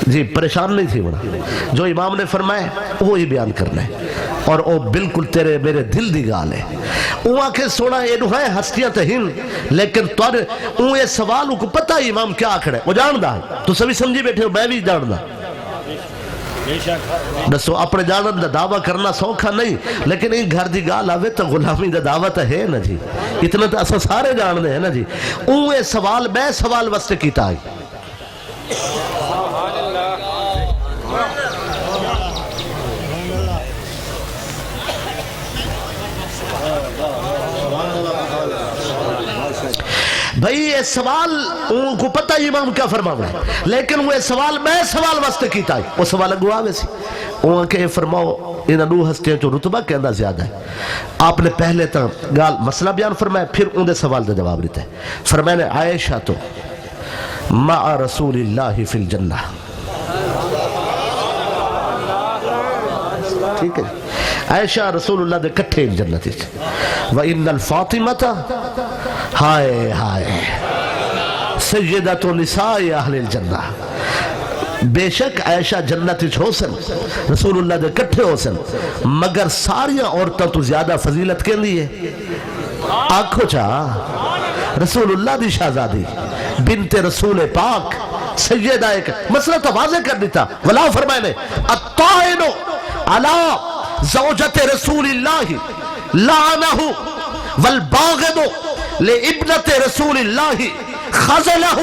جی پریشان نہیں تھی وہاں جو امام نے فرمائے وہی بیان کرنا ہے اور وہ بالکل تیرے میرے دل دی گال ہے وہ آنکھیں سونا یہ نوہے ہستیاں تہن لیکن توارے وہ یہ سوال کو پتہ ہے امام کیا آکھڑے وہ جاندہ ہے تو سبھی سمجھی بیٹھے ہو میں بھی جاندہ دسو اپنے جانب دا دعویٰ کرنا سوکھا نہیں لیکن ایک گھر دی گال آوے تو غلامی دا دعویٰ تو ہے نا جی اتنا تو اسا سارے جاندے ہیں نا جی اوہ سوال میں سوال واسطے کیتا ہے بھئی یہ سوال ان کو پتہ امام کیا فرماؤں ہے لیکن وہ سوال میں سوال واسطے کیتا ہے وہ سوال اگو آوے سی انہوں کہ فرماؤ انہاں نو ہستیاں جو رتبہ کہندہ زیادہ ہے آپ نے پہلے تا گال مسئلہ بیان فرمایا پھر ان دے سوال دے جواب دیتا ہے فرمائے نے عائشہ تو مع رسول اللہ فی الجنہ ٹھیک ہے عائشہ رسول اللہ دے کٹھے جنتی وَإِنَّ الْفَاطِمَةَ ہائے ہائے سیدۃ نساء اہل الجنہ بے شک عائشہ جنت ہو سن رسول اللہ دے کٹھے ہو سن مگر ساریاں عورتوں تو زیادہ فضیلت کے لیے آنکھو چاہ رسول اللہ دی شہزادی بنت رسول پاک سیدہ ایک مسئلہ تو واضح کر دیتا ولا فرمائے نے الطائن علی زوجت رسول اللہ لعنہ والباغض لابنت رسول اللہ خزلہ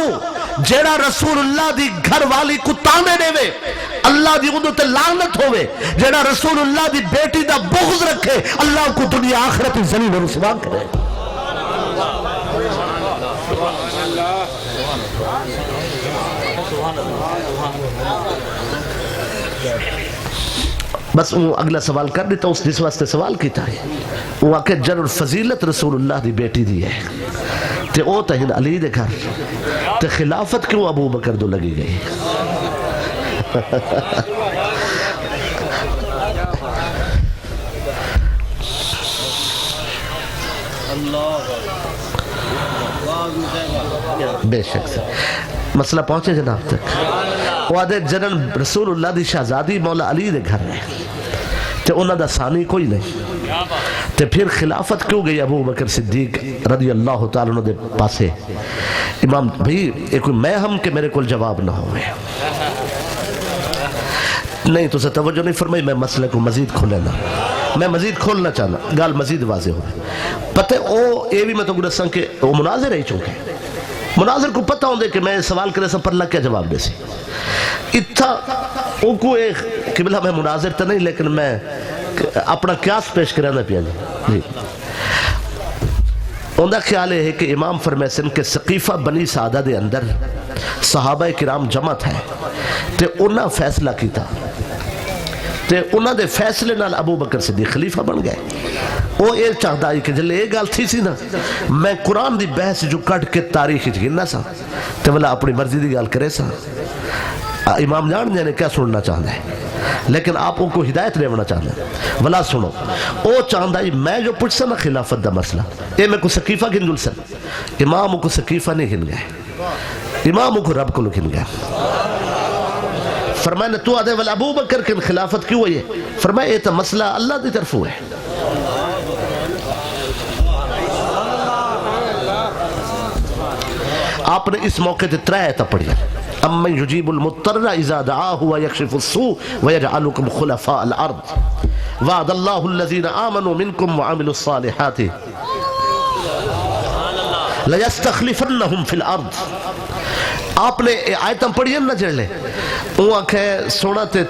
جیڑا رسول اللہ دی گھر والی کو تانے دے وے اللہ دی اندو تے لعنت ہوئے جیڑا رسول اللہ دی بیٹی دا بغض رکھے اللہ کو دنیا آخرت زمین و رسوا کرے بس وہ اگلا سوال کر دیتا اس جس واسطے سوال کیتا ہے وہ آکے جنر فضیلت رسول اللہ دی بیٹی دی ہے تے او تہن علی دے گھر تے خلافت کیوں ابو بکر دو لگی گئی بے شک سے مسئلہ پہنچے جناب تک وہ آدھے جنرل رسول اللہ دی شہزادی مولا علی دے گھر رہے تے انہاں دا ثانی کوئی نہیں تے پھر خلافت کیوں گئی ابو بکر صدیق رضی اللہ تعالیٰ عنہ دے پاسے امام بھئی ایک کوئی میں ہم کہ میرے کول جواب نہ ہوئے نہیں تو سے توجہ نہیں فرمائی میں مسئلے کو مزید کھولینا میں مزید کھولنا چاہنا گال مزید واضح ہوئے پتہ او اے بھی میں تو گرساں کہ وہ مناظر ہی چونکہ مناظر کو پتہ ہوں دے کہ میں سوال کرے سب پر اللہ کیا جواب دے سی اتھا ان کو ایک قبلہ میں مناظر تا نہیں لیکن میں اپنا قیاس پیش کرانا پیا جی اندہ خیال ہے کہ امام فرمائے سن کے سقیفہ بنی سعادہ دے اندر صحابہ کرام جمع تھے تے انہاں فیصلہ کیتا تے انہاں دے فیصلے نال ابو بکر صدیق خلیفہ بن گئے وہ یہ چاہتا ہے کہ جلے یہ گال تھی سی نا میں قرآن دی بحث جو کٹ کے تاریخ گننا سا تے والا اپنی مرضی دی گال کرے سا امام جان نے کیا سننا چاہتا ہے لیکن آپ کو ہدایت دینا چاہتا ہے ولا سنو او چاہتا ہے میں جو پوچھ سا نا خلافت دا مسئلہ اے میں کو سقیفہ گن جل سن امام کو سقیفہ نہیں گن گئے امام کو رب کو گن گئے فرمائے تو آدھے والا ابو بکر کی خلافت کیوں ہے فرمائے یہ تو مسئلہ اللہ دی طرف ہے آپ نے اس موقع تے ترے آیتاں پڑھی امن یجیب المضطر اذا دعاہ ویکشف السوء ویجعلکم خلفاء الارض وعد اللہ الذین آمنوا منکم وعملوا الصالحات لیستخلفنہم فی الارض آپ نے آیتاں پڑھی ہیں نہ جڑ لے وہ آنکھیں سونا تے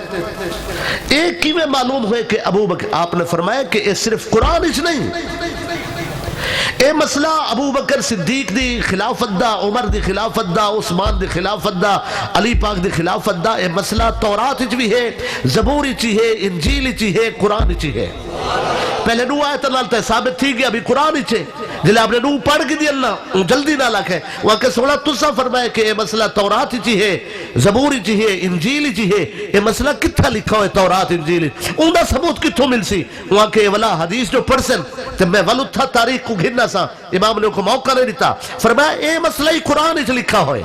ایک کی میں معلوم ہوئے کہ ابو بکر آپ نے فرمایا کہ یہ صرف قرآن اچ نہیں اے مسئلہ ابو بکر صدیق دی خلافت دا عمر دی خلافت دا عثمان دی خلافت دا علی پاک دی خلافت دا اے مسئلہ تورات اچ بھی ہے زبور اچ ہے انجیل اچ ہے قرآن اچ ہے پہلے نو آیت نال تے ثابت تھی کہ ابھی قرآن اچ ہے جلے آپ نے نو پڑھ کے دی اللہ جلدی نہ لکھے وہ کہ سوڑا تسا فرمائے کہ اے مسئلہ تورات اچ ہے زبور اچ ہے انجیل اچ ہے اے مسئلہ کتھا لکھا ہوئے تورات انجیل اون دا ثبوت کتھوں مل سی وہاں کہ ولا حدیث جو پڑھ سن تے میں ولو تھا تاریخ کو گھننا سا امام نے کو موقع نہیں دیتا فرمایا اے مسئلہ ہی قرآن اچ لکھا ہوئے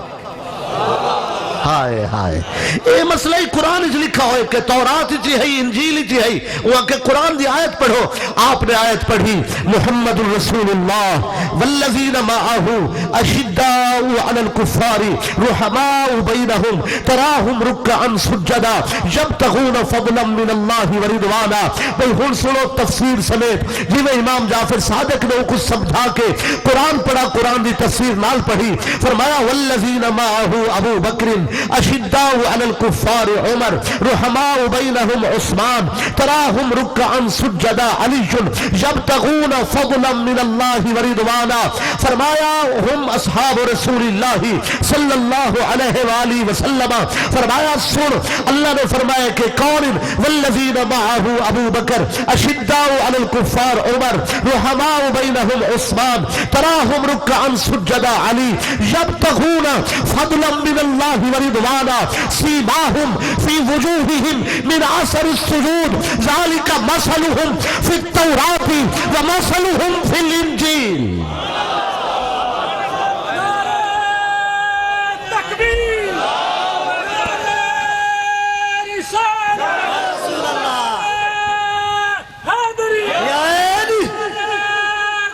ہائے ہائے اے مسئلہ ہی قرآن اچ لکھا ہوئے کہ تورات اچ ہے انجیل اچ ہے وہاں کہ قرآن دی آیت پڑھو آپ نے آیت پڑھی محمد الرسول اللہ والذین معاہو اشداء علی الکفار رحماء بینہم تراہم رکعا سجدا یبتغون فضلا من اللہ ورضوانا بھئی ہن سنو تفسیر سمیت جی میں امام جعفر صادق نے کچھ سمجھا کے قرآن پڑھا قرآن دی تفسیر نال پڑھی فرمایا والذین معاہو ابو بکر اشداء علی الکفار عمر رحماء بینہم عثمان تراہم رکعا سجدا علی یبتغون فضلا من اللہ ورضوانا فرمایا ہم اصحاب رسول اللہ صلی اللہ علیہ وآلہ وسلم فرمایا سن اللہ نے فرمایا کہ کون والذین معاہو ابو بکر اشداء علی الکفار عمر رحماء بینہم عثمان تراہم رکعا سجدا علی یبتغون فضلا من اللہ ورضوانا سیماہم فی وجوہہم من اثر السجود ذالک مثلہم فی التوراۃ ومثلہم فی الانجیل تکبیر رسول اللہ حیدری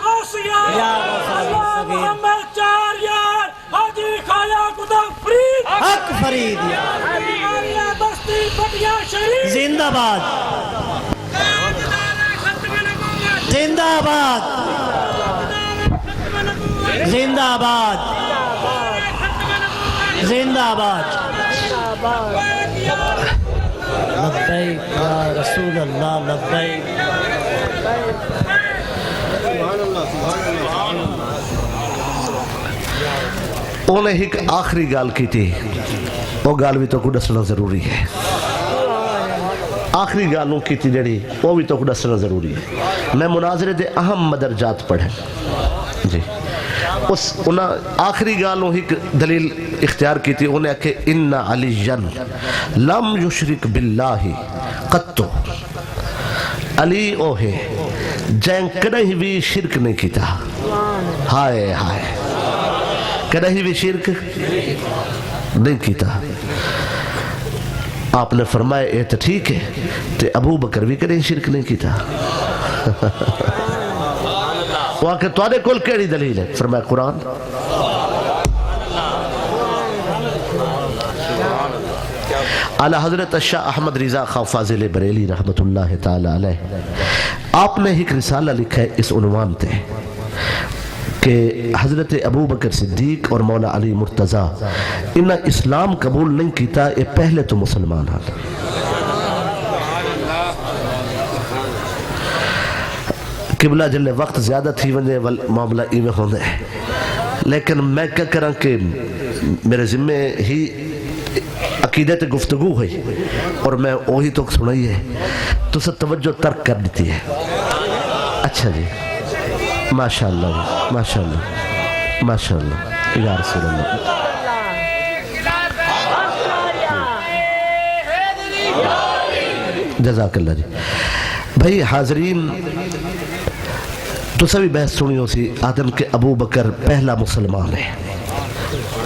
غوثیہ اللہ محمد چار یار حاجی خواجہ قطب فرید حق فرید بستی پٹیا شریف زندہ باد زندہ باد زندہ باد زندہ باد لبیک یا رسول اللہ لبیک انہیں ایک آخری گال کی تھی وہ گال بھی تو کو دسنا ضروری ہے آخری گالوں کی تھی جڑی وہ بھی تو کو دسنا ضروری ہے میں مناظرے دے اہم مدرجات پڑھیں جی اس انہیں آخری گالوں ایک دلیل اختیار کی تھی انہیں کہ ان علیین لم یشرک باللہ قطو علی او ہے جین کدھیں بھی شرک نہیں کیتا ہائے ہائے کدھیں بھی شرک نہیں کیتا آپ نے فرمایا اے تو ٹھیک ہے تے ابو بکر بھی کدھیں شرک نہیں کیتا وہاں کہ تو آنے کل کیڑی دلیل ہے فرمایا قرآن اعلی حضرت شاہ احمد رضا خان فاضل بریلی رحمت اللہ تعالی علیہ آپ نے ایک رسالہ لکھا ہے اس عنوان تے کہ حضرت ابو بکر صدیق اور مولا علی مرتضیٰ انہاں اسلام قبول نہیں کیتا یہ پہلے تو مسلمان ہیں قبلہ جلے وقت زیادہ تھی ونجے معاملہ ایویں ہوندے لیکن میں کیا کروں کہ میرے ذمہ ہی عقیدے تے گفتگو ہوئی اور میں وہی تو سنائی ہے تو سے توجہ ترک کر دیتی ہے. اچھا جی ماشاءاللہ جی ماشاءاللہ ماشاءاللہ یا رسول اللہ. جزاک اللہ جی. بھائی حاضرین تو سبھی بحث سنی ہو سی آدم کے ابو بکر پہلا مسلمان ہے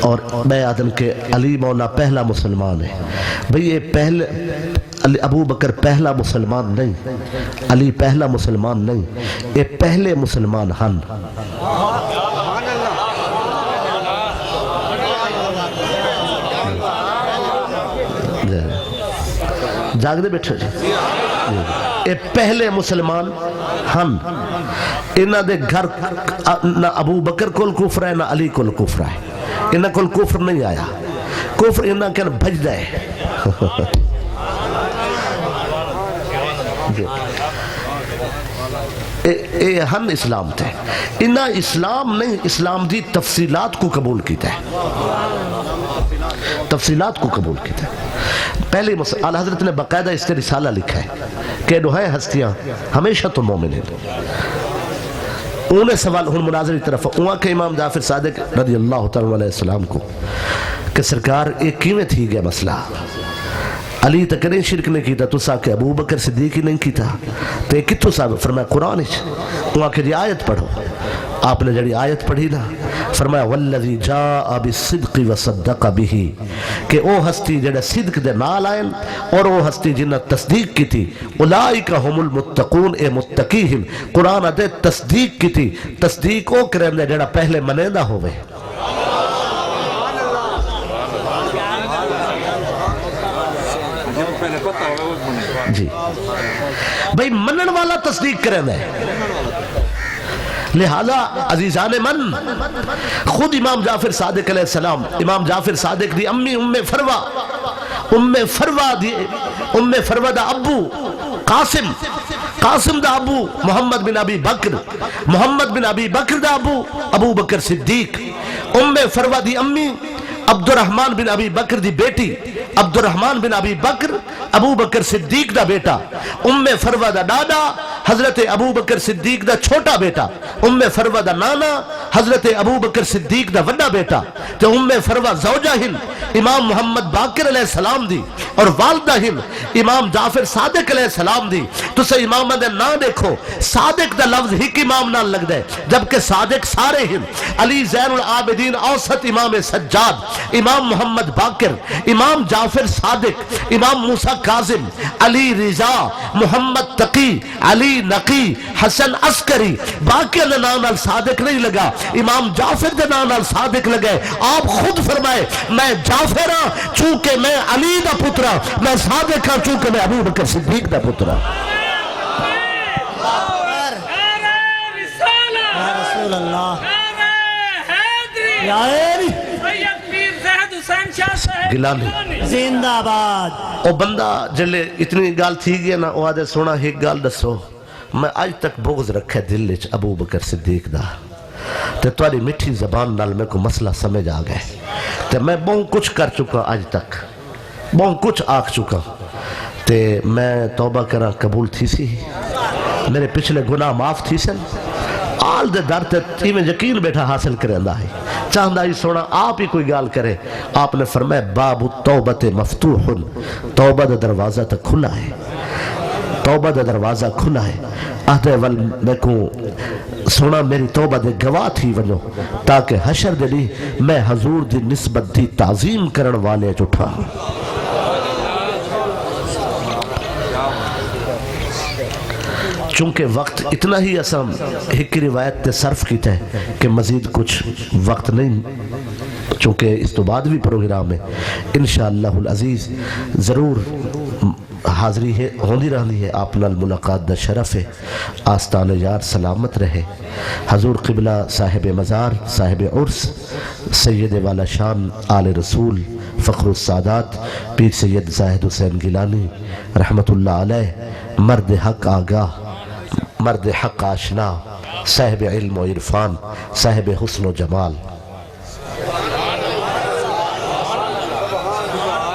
اور میں آدم کے علی مولا پہلا مسلمان ہے. بھئی یہ پہلے ابو بکر پہلا مسلمان نہیں, علی پہلا مسلمان نہیں, یہ پہلے مسلمان ہن. جاگ دے بیٹھے جی. یہ پہلے مسلمان ہن. انہاں دے گھر نہ ابو بکر کول کفر ہے نہ علی کول کفر ہے. انہاں کول کفر نہیں آیا. کفر انہاں کن بھج دے. اے ہن اسلام تھے. انہاں اسلام نہیں اسلام دی تفصیلات کو قبول کیتا ہے. تفصیلات کو قبول کیتا ہے. پہلے اعلیٰ حضرت نے باقاعدہ اس سے رسالہ لکھا ہے کہ دعائیں ہستیاں ہمیشہ تو مومن ہیں. انہیں سوال ہن مناظر کی طرف وہاں کے امام جعفر صادق رضی اللہ تعالیٰ علیہ السلام کو کہ سرکار ایک کیویں تھی گیا مسئلہ علی تک نہیں شرک نہیں کیتا تو سا کہ ابو بکر صدیق ہی نہیں کیتا تو ایک کتو صاحب فرمایا قرآن وہاں کہ جی آیت پڑھو. آپ نے جڑی آیت پڑھی نا فرمایا والذی جاء بالصدق وصدق به کہ او ہستی جڑا صدق دے نال آئیں اور او ہستی جنہ تصدیق کی تھی اولئک هم المتقون اے متقی ہیں. قرآن دے تصدیق کی تھی. تصدیق او کرن دے جڑا پہلے منیندہ ہوئے. جی بھئی منن والا تصدیق کرن دے. لہذا عزیزان من خود امام جعفر صادق علیہ السلام امام جعفر صادق دی امی ام فروا دا ابو قاسم دا ابو محمد بن ابی بکر دا ابو بکر صدیق. ام فروا دی امی عبد الرحمن بن ابی بکر دی بیٹی عبد الرحمن بن ابی بکر ابو بکر صدیق دا بیٹا. ام فروا دا دادا حضرت ابو بکر صدیق دا چھوٹا بیٹا. ام فروا دا نانا حضرت ابو بکر صدیق دا وڈا بیٹا. تو ام فروا زوجہ ہند امام محمد باقر علیہ السلام دی اور والدہ ہند امام جعفر صادق علیہ السلام دی. تو سے امام دے نا دیکھو صادق دا لفظ ہی امام نہ لگ دے جبکہ صادق سارے ہند. علی زین العابدین اوسط امام سجاد امام محمد باقر امام جعفر صادق امام موسیٰ کاظم علی رضا محمد تقی علی نقی حسن عسکری باقی نام صادق نہیں لگا امام جعفر دے نام صادق لگے. آپ خود فرمائے میں جعفر ہاں چونکہ میں علی دا پترا, میں صادق ہاں چونکہ میں ابو بکر صدیق دا پترا. یا رسول اللہ یا گلانی زندہ آباد. او بندہ جلے اتنی گال تھی گیا نا وہ آدھے سونا ایک گال دسو میں آج تک بغض رکھے دل لچ ابو بکر صدیق دا تے تواری مٹھی زبان نال میں کو مسئلہ سمجھ آ گئے تے میں بہت کچھ کر چکا آج تک بہت کچھ آکھ چکا تے میں توبہ کرا قبول تھی سی میرے پچھلے گناہ معاف تھی سن آل دے در تے تھی میں یقین بیٹھا حاصل کرے اندہ ہے چاہندہ ہی سونا آپ ہی کوئی گال کرے. آپ نے فرمایا باب التوبت مفتوح توبہ دا دروازہ تک کھلا ہے توبہ دا دروازہ کھلا ہے. آدھے ول میں کو سونا میری توبہ دے گواہ تھی ونو تاکہ حشر دے لی میں حضور دی نسبت دی تعظیم کرن والے چٹھا. چونکہ وقت اتنا ہی اسم ایک روایت تے صرف کی ہے کہ مزید کچھ وقت نہیں چونکہ اس تو بعد بھی پروگرام ہے انشاءاللہ العزیز ضرور حاضری ہے ہوندی رہنی ہے. آپ نال ملاقات دا شرف ہے. آستان یار سلامت رہے. حضور قبلہ صاحب مزار صاحب عرس سید والا شان آل رسول فخر السادات پیر سید زاہد حسین گیلانی رحمت اللہ علیہ مرد حق آگاہ مرد حق آشنا صاحب علم و عرفان صاحب حسن و جمال.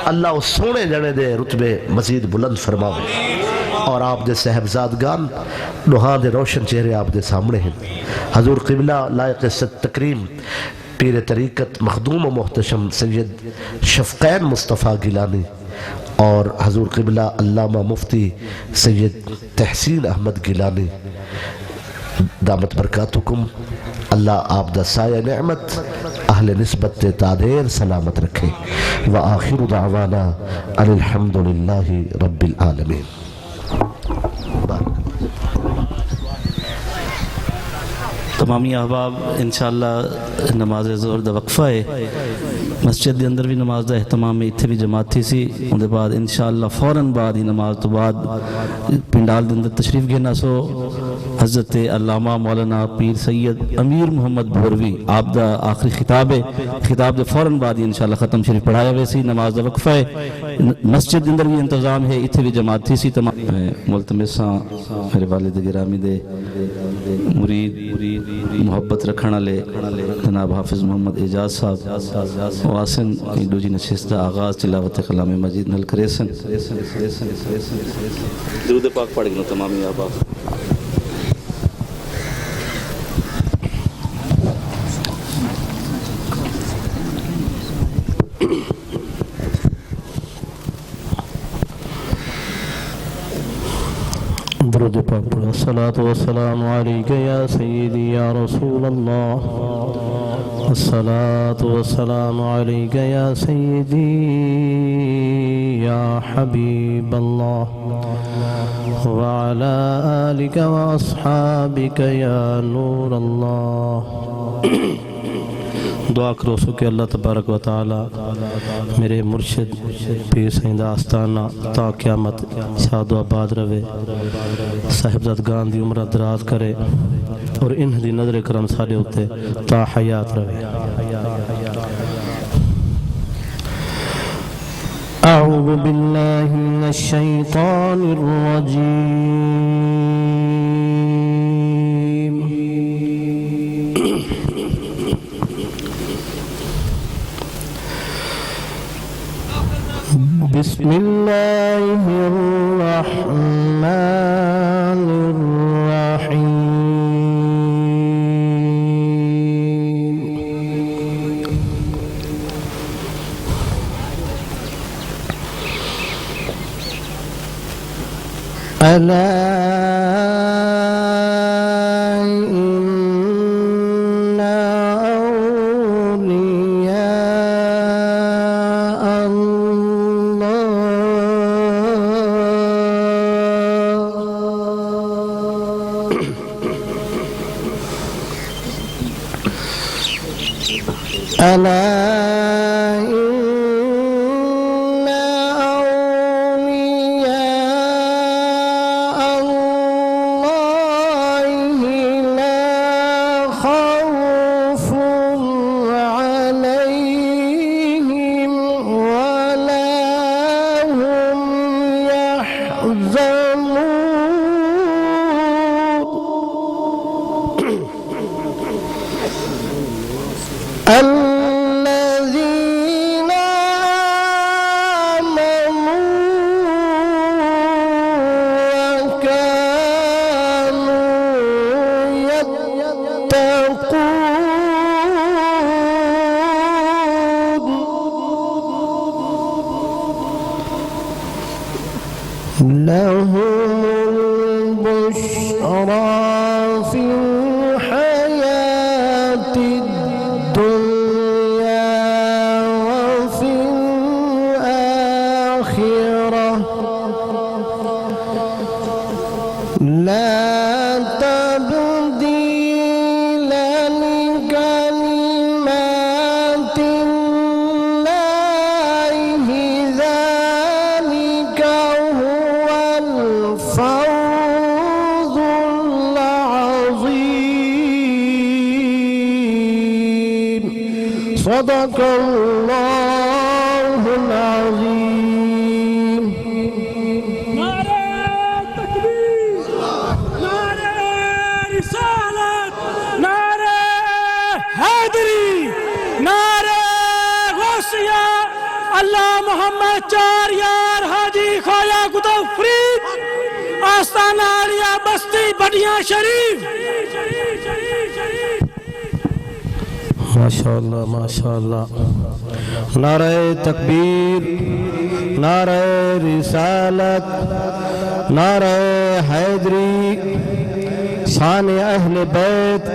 اللہ اس سونے جنے دے رتبے مزید بلند فرماوے اور آپ دے صاحبزادگان نوحاں دے روشن چہرے آپ دے سامنے ہیں حضور قبلہ لائق ست تکریم پیر طریقت مخدوم و محتشم سید شفقین مصطفیٰ گیلانی اور حضور قبلہ علامہ مفتی سید تحسین احمد گیلانی دامت برکاتکم اللہ آپ دا سایہ نعمت اہل نسبت تادیر سلامت رکھے وآخر دعوانا ان الحمدللہ رب العالمین تمامی احباب انشاءاللہ نماز ظہر دا وقفہ ہے مسجد دے اندر بھی نماز دا اہتمام میں اتھے بھی جماعت تھی سی ان دے بعد انشاءاللہ فوراً بعد ہی نماز تو بعد پنڈال دے اندر تشریف گھنا سو حضرت علامہ مولانا پیر سید امیر محمد بھوروی آپ دا آخری خطاب ہے خطاب دے فوراً بعد ہی انشاءاللہ ختم شریف پڑھایا ویسی نماز دا وقفہ ہے مسجد دے اندر بھی انتظام ہے اتھے بھی جماعت تھی سی تمام ملتمساں میرے والد گرامی دے مرید محبت رکھنا لے جناب حافظ محمد اعجاز صاحب واسن ایڈو جی نشستہ آغاز تلاوت کلام مجید نل کریسن درود پاک پڑھ گئے تمامی آباد درود پاک پڑھو الصلاة والسلام علیکہ یا سیدی یا رسول اللہ الصلاة والسلام علیکہ یا سیدی یا حبیب اللہ وعلا آلک واصحابک یا نور اللہ دعا کرو سو کہ اللہ تبارک و تعالی میرے مرشد پیر سیندہ آستانہ تا قیامت شاد و آباد روے صاحبزادگان دی عمرہ دراز کرے اور انہ دی نظر کرم سارے ہوتے تا حیات روے اعوذ باللہ من الشیطان الرجیم بسم اللہ الرحمن الرحیم الا ألا إن أولياء الله لا خوف عليهم ولا هم يحزنون الذين آمنوا وكانوا يتقون لهم البشرى في الحياة الدنيا وفي الآخرة لا تبديل لكلمات الله ذلك هو الفوز العظيم صدق الله العظيم نعرہ تکبیر نعرہ رسالت نعرہ حیدری نعرہ غوثیہ اللہ محمد چار یار حاجی خواجہ قطب فرید آستانہ عالیہ بستی بٹیا شریف. ماشاءاللہ ماشاءاللہ. نعرہ تکبیر، نعرہ رسالت، نعرہ حیدری، شان اہل بیت.